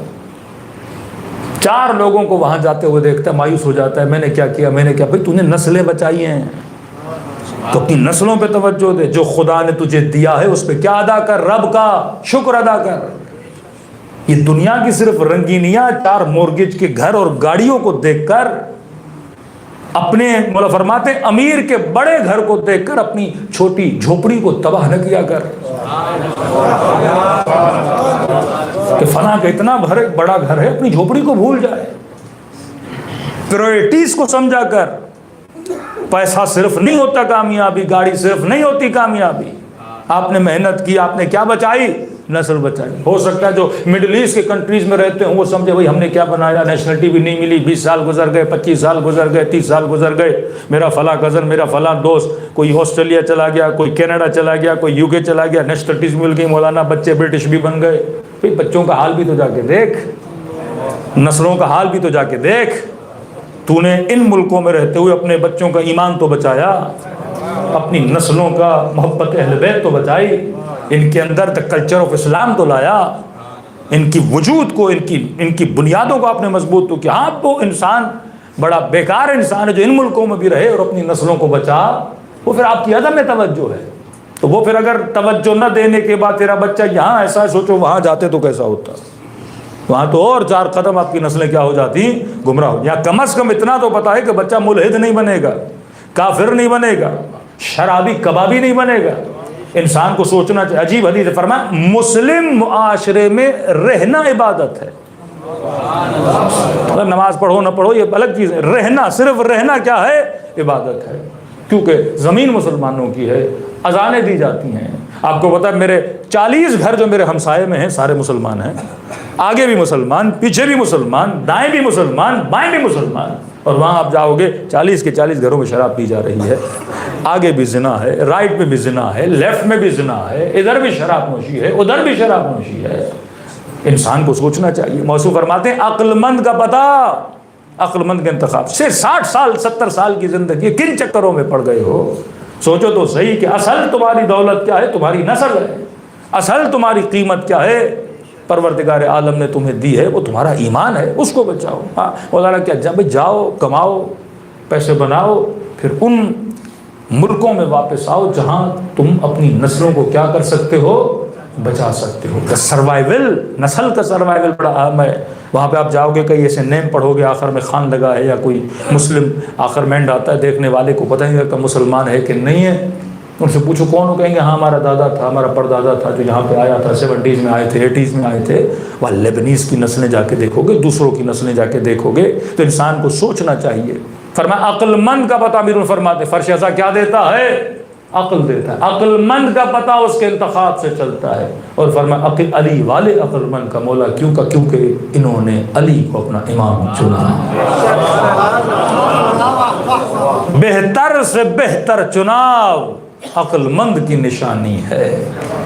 [SPEAKER 3] 4 لوگوں کو وہاں جاتے ہوئے دیکھتا ہے، مایوس ہو جاتا ہے، میں نے کیا کیا، میں نے کیا۔ بھائی تو نے نسلیں بچائی ہیں تو اپنی نسلوں پہ توجہ دے، جو خدا نے تجھے دیا ہے اس پہ کیا ادا کر، رب کا شکر ادا کر۔ یہ دنیا کی صرف رنگینیاں، 4 مورگیج کے گھر اور گاڑیوں کو دیکھ کر، اپنے مولا فرماتے امیر کے بڑے گھر کو دیکھ کر اپنی چھوٹی جھوپڑی کو تباہ نہ کیا کر۔ کہ فلاں کا اتنا بڑا گھر ہے، اپنی جھوپڑی کو بھول جائے. پرائورٹیز کو سمجھا کر. پیسہ صرف نہیں ہوتا کامیابی، گاڑی صرف نہیں ہوتی کامیابی. آپ نے محنت کی، آپ نے کیا بچائی؟ نسل بچائی. ہو سکتا ہے جو مڈل ایسٹ کے کنٹریز میں رہتے ہیں وہ سمجھے بھائی ہم نے کیا بنایا، نیشنلٹی بھی نہیں ملی، 20 سال گزر گئے، 25 سال گزر گئے، 30 سال گزر گئے، میرا فلاں کزن، میرا فلاں دوست کوئی آسٹریلیا چلا گیا، کوئی کینیڈا چلا گیا، کوئی یو کے چلا گیا، نیشنلٹیز مل گئی، مولانا بچے برٹش بھی بن گئے. بھائی بچوں کا حال بھی تو جا کے دیکھ، نسلوں کا حال بھی تو جا کے دیکھ. تو نے ان ملکوں میں رہتے ہوئے اپنے بچوں کا ایمان تو بچایا، اپنی نسلوں کا محبت اہل بیت تو بچائی، ان کے اندر کلچر آف اسلام تو لایا، ان کی وجود کو، ان کی بنیادوں کو آپ نے مضبوط تو کیا. ہاں وہ انسان بڑا بیکار انسان ہے جو ان ملکوں میں بھی رہے اور اپنی نسلوں کو بچا، وہ پھر آپ کی عدم توجہ ہے. تو وہ پھر اگر توجہ نہ دینے کے بعد تیرا بچہ یہاں ایسا ہے، سوچو وہاں جاتے تو کیسا ہوتا. وہاں تو اور 4 قدم آپ کی نسلیں کیا ہو جاتی، گمراہ ہو. یا کم از کم اتنا تو پتا ہے کہ بچہ ملحد نہیں بنے گا، کافر نہیں بنے گا، شرابی کبابی نہیں بنے گا. انسان کو سوچنا چاہیے. عجیب حدیث ہے، فرمایا مسلم معاشرے میں رہنا عبادت ہے. مطلب نماز پڑھو نہ پڑھو یہ الگ چیز ہے، رہنا، صرف رہنا کیا ہے، عبادت ہے. کیونکہ زمین مسلمانوں کی ہے، اذانیں دی جاتی ہیں. آپ کو پتا ہے میرے 40 گھر جو میرے ہمسائے میں ہیں سارے مسلمان ہیں، آگے بھی مسلمان، پیچھے بھی مسلمان، دائیں بھی مسلمان، بائیں بھی مسلمان. اور وہاں آپ جاؤ گے 40 کے 40 گھروں میں شراب پی جا رہی ہے. آگے بھی زنا ہے، رائٹ میں بھی زنا ہے، لیفٹ میں بھی زنا ہے، ادھر بھی شراب نوشی ہے، ادھر بھی شراب نوشی ہے. انسان کو سوچنا چاہیے. موصوف فرماتے ہیں عقل مند کا پتہ، عقل مند کا انتخاب. صرف 60 سال 70 سال کی زندگی کن چکروں میں پڑ گئے ہو؟ سوچو تو صحیح کہ اصل تمہاری دولت کیا ہے، تمہاری نسل ہے. اصل تمہاری قیمت کیا ہے، پروردگار عالم نے تمہیں دی ہے، وہ تمہارا ایمان ہے، اس کو بچاؤ. ہاں مولانا کیا جب جاؤ کماؤ پیسے بناؤ، پھر ان ملکوں میں واپس آؤ جہاں تم اپنی نسلوں کو کیا کر سکتے ہو، بچا سکتے ہو. سروائیول، نسل کا سروائیول بڑا اہم ہے. وہاں پہ آپ جاؤ گے کئی ایسے نیم پڑھو گے آخر میں خان لگا ہے یا کوئی مسلم آخر میں اینڈ آتا ہے، دیکھنے والے کو پتہ نہیں کہ مسلمان ہے کہ نہیں ہے. ان سے پوچھو کون ہو، کہیں گے ہاں ہمارا دادا تھا، ہمارا پردادا تھا جو یہاں پہ آیا تھا، 70s میں آئے تھے، 80s میں آئے تھے. وہاں لیبنیز کی نسلیں جا کے دیکھو گے، دوسروں کی نسلیں جا کے دیکھو گے تو انسان کو سوچنا چاہیے. فرمایا عقل مند کا پتہ، امیر فرماتے فرش ازا کیا دیتا ہے، عقل دیتا ہے. عقل مند کا پتہ اس کے انتخاب سے چلتا ہے. اور فرمایا علی والے عقل مند کا مولا کیوں کا، کیونکہ انہوں نے علی کو اپنا امام چنا. بہتر سے بہتر چناؤ عقل مند کی نشانی ہے.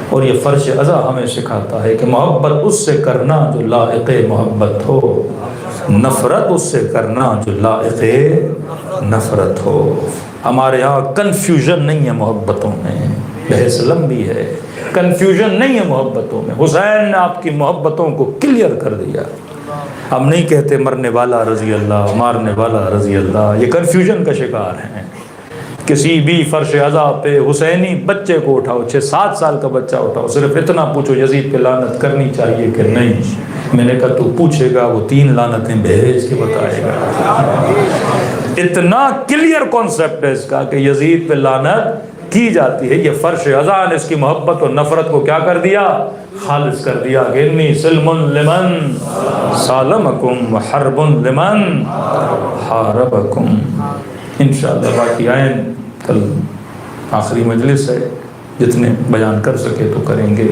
[SPEAKER 3] اور یہ فرش ازا ہمیں سکھاتا ہے کہ محبت اس سے کرنا جو لائق محبت ہو، نفرت اس سے کرنا جو لائق نفرت ہو. ہمارے ہاں کنفیوژن نہیں ہے محبتوں میں، بحث لمبی ہے، کنفیوژن نہیں ہے محبتوں میں. حسین نے آپ کی محبتوں کو کلیئر کر دیا. ہم نہیں کہتے مرنے والا رضی اللہ، مارنے والا رضی اللہ. یہ کنفیوژن کا شکار ہیں. کسی بھی فرش ازا پہ حسینی بچے کو اٹھاؤ، 6-7 سال کا بچہ اٹھاؤ، صرف اتنا پوچھو یزید پہ لعنت کرنی چاہیے کہ نہیں. میں نے کہا تو پوچھے گا وہ 3 لعنتیں بھیج کے بتائے گا. اتنا کلیئر کانسیپٹ ہے اس کا کہ یزید پہ لعنت کی جاتی ہے. یہ فرش ازا نے اس کی محبت اور نفرت کو کیا کر دیا، خالص کر دیا. کہ انی سلم لمن سالمکم حرب لمن حاربکم. انشاءاللہ باقی آئیں، کل آخری مجلس ہے، جتنے بیان کر سکے تو کریں گے.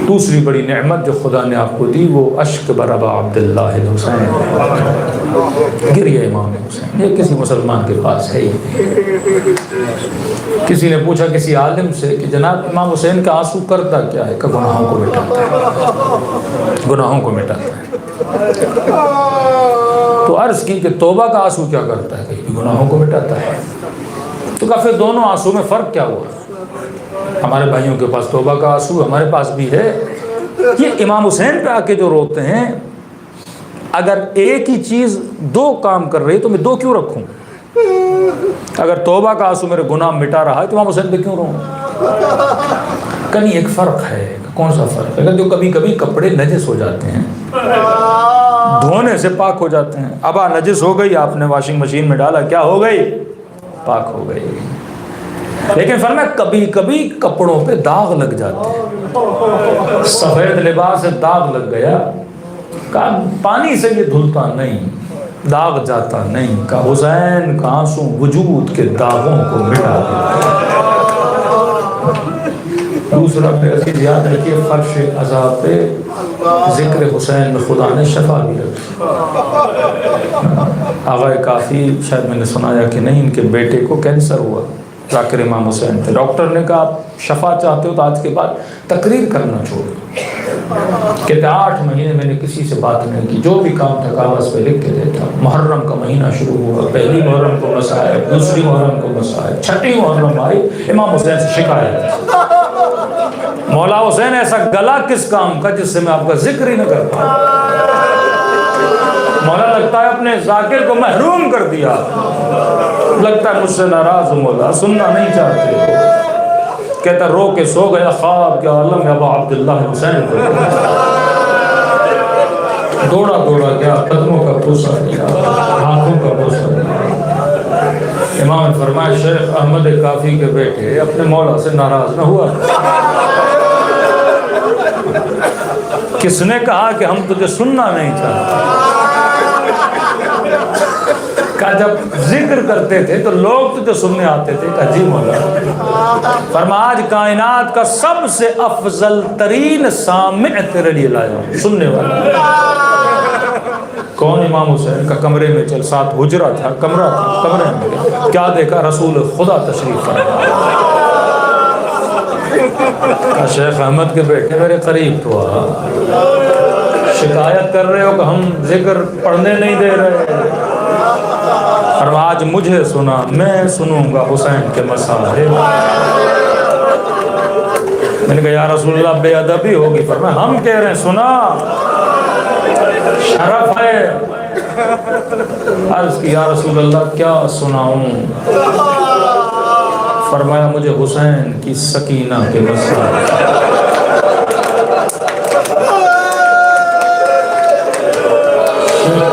[SPEAKER 3] دوسری بڑی نعمت جو خدا نے آپ کو دی وہ اشک برابا عبداللہ حسین، گریہ امام حسین. یہ کسی مسلمان کے پاس ہے ہی نہیں. کسی نے پوچھا کسی عالم سے کہ جناب امام حسین کا آنسو کرتا کیا ہے؟ کہ گناہوں کو مٹاتا ہے، گناہوں کو مٹاتا ہے. تو عرض کی کہ توبہ کا آنسو کیا کرتا ہے؟ کہ گناہوں کو مٹاتا ہے. تو کہا پھر دونوں آنسو میں فرق کیا ہوا؟ ہمارے بھائیوں کے پاس توبہ کا آنسو ہمارے پاس بھی ہے. یہ امام حسین پہ آ کے جو روتے ہیں، اگر ایک ہی چیز 2 کام کر رہی تو میں 2 کیوں رکھوں؟ اگر توبہ کا آنسو میرے گناہ مٹا رہا ہے تو امام حسین پہ کیوں رہوں؟ کہیں ایک فرق ہے. کون سا فرق ہے؟ جو کبھی کبھی کپڑے نجس ہو جاتے ہیں، دھونے سے پاک ہو جاتے ہیں. ابا نجس ہو گئی، آپ نے واشنگ مشین میں ڈالا، کیا ہو گئی؟ پاک ہو گئی. لیکن فرمایا کبھی کبھی کپڑوں پہ داغ لگ جاتے ہیں، سفید لباس سے داغ لگ گیا، کہا پانی سے یہ دھلتا نہیں، داغ جاتا نہیں، کہا حسین کا آنسو وجود کے داغوں کو مٹا دیتا۔ دوسرا پہ عزیز یاد رکھیے، فرش عذاب پہ ذکر حسین میں خدا نے شفا بھی رکھی۔ آغائے کافی شاید میں نے سنایا کہ نہیں، ان کے بیٹے کو کینسر ہوا، ذاکر امام حسین تھے، ڈاکٹر نے کہا آپ شفا چاہتے ہو تو آج کے بعد تقریر کرنا چھوڑو۔ کہتے 8 مہینے میں نے کسی سے بات نہیں کی، جو بھی کام تھا کاغذ پہ لکھ کے دیتا۔ محرم کا مہینہ شروع ہوا، پہلی محرم کو مسائب، دوسری محرم کو مسائب، چھٹی محرم آئی، امام حسین سے شکایت، مولا حسین ایسا گلا کس کام کا جس سے میں آپ کا ذکر ہی نہ کر پاؤں؟ مولا لگتا ہے اپنے ذاکر کو محروم کر دیا، لگتا ہے مجھ سے ناراض ہوں مولا، سننا نہیں چاہتے۔ کہتا رو کے سو گیا، خواب کے عالم میں ابا عبداللہ حسین کو دوڑا دوڑا گیا، قدموں کا بوسہ دیا، ہاتھوں کا بوسہ دیا۔ امام نے فرمایا شیخ احمد کافی کے بیٹے اپنے مولا سے ناراض نہ ہوا۔ کس نے کہا کہ ہم تجھے سننا نہیں چاہتے؟ کہا جب ذکر کرتے تھے تو لوگ تجھے سننے آتے تھے۔ کہا جی مولا۔ فرمایا آج کائنات کا سب سے افضل ترین سامع تیرے لیے لایا ہوں، سننے والا۔ کون؟ امام حسین کا کمرے میں چل، ساتھ حجرہ تھا، کمرہ تھا، کمرے میں کیا دیکھا؟ رسول خدا تشریف فرما۔ شیخ احمد کے بیٹے میرے قریب تو آ، شکایت کر رہے ہو کہ ہم ذکر پڑھنے نہیں دے رہے، اور آج مجھے سنا، میں سنوں گا حسین کے مسائل۔ میں نے کہا یا رسول اللہ بے ادبی ہوگی، فرمایا ہم کہہ رہے ہیں سنا، شرف ہے۔ عرض کی یا رسول اللہ کیا سناؤں؟ فرمایا مجھے حسین کی سکینہ کے مسائل۔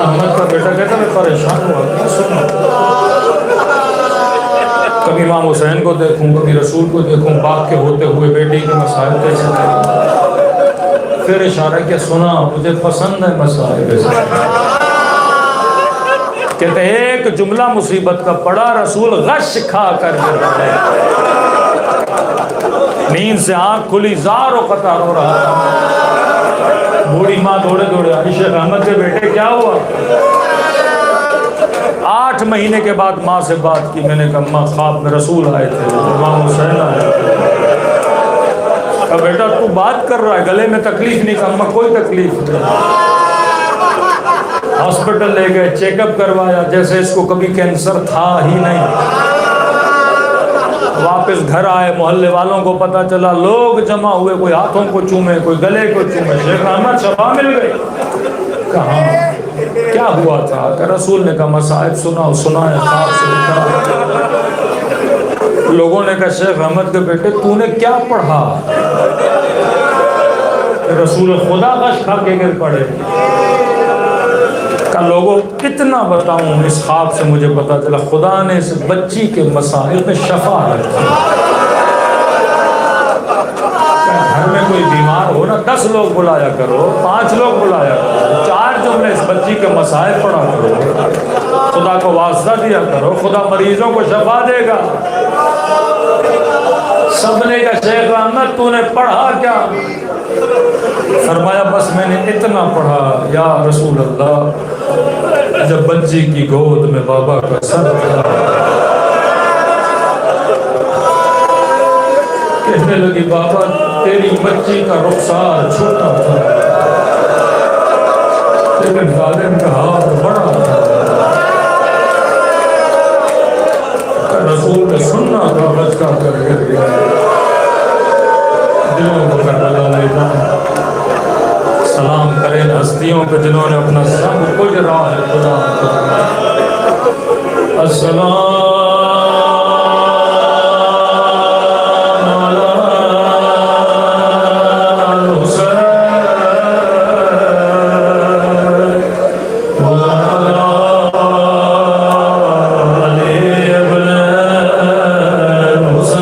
[SPEAKER 3] احمد کا بیٹا کہتا میں پریشان ہوا، کیا سنوں؟ کبھی امام حسین کو دیکھوں، کبھی رسول کو دیکھوں، باپ کے ہوتے ہوئے بیٹی کے مسائل کیسے کریں؟ پھر اشارہ کیا سنا، مجھے پسند ہے مسائل۔ کہتے ایک جملہ مصیبت کا پڑا، رسول غش کھا کر گر رہے، نیند سے آنکھ کھلی، زار و قطار ہو رہا تھا۔ بوڑھی ماں دوڑے دوڑے آئی، شیخ احمد کے بیٹے کیا ہوا؟ 8 مہینے کے بعد ماں سے بات کی، میں نے کہا ماں خواب میں رسول آئے تھے، امام حسین آئے تھے۔ کہا بیٹا تو بات کر رہا ہے، گلے میں تکلیف نہیں؟ کہا کوئی تکلیف نہیں۔ ہاسپٹل لے گئے، چیک اپ کروایا، جیسے اس کو کبھی کینسر تھا ہی نہیں۔ واپس گھر آئے، محلے والوں کو پتہ چلا، لوگ جمع ہوئے، کوئی ہاتھوں کو چومے، کوئی گلے کو چومے، شیخ احمد شفا مل گئی۔ کہاں کیا ہوا تھا؟ کہ رسول نے کہا مصائب سنایا، خواب سے اٹھا۔ لوگوں نے کہا شیخ احمد کے بیٹے تو نے کیا پڑھا؟ کہ رسول خدا غش کھا کے گر پڑے۔ کہ لوگوں کتنا بتاؤں، اس خواب سے مجھے پتا چلا خدا نے اس بچی کے مسائل میں شفا رکھی۔ گھر میں کوئی بیمار ہو نا، 10 لوگ بلایا کرو، 5 لوگ بلایا کرو، 4 جملے اس بچی کے مسائل پڑھا کرو، خدا کو واسطہ دیا کرو، خدا مریضوں کو شفا دے گا۔ سب نے کہا شیخ احمد تو نے پڑھا کیا؟ فرمایا بس میں نے اتنا پڑھا، یا رسول اللہ جب بچی کی گود میں بابا کا سر تھا، کہنے لگی بابا تیری بچی کا رخسار چھوٹا تھا لیکن ظالم کا ہاتھ بڑا تھا۔ رسول نے سننا تھا، بچہ کر گر گیا۔ دلوں کو کربلا لینا، سلام کریں ہستیوں پہ جنہوں نے اپنا سب کچھ راہ خدا کرنا۔ السلام حسین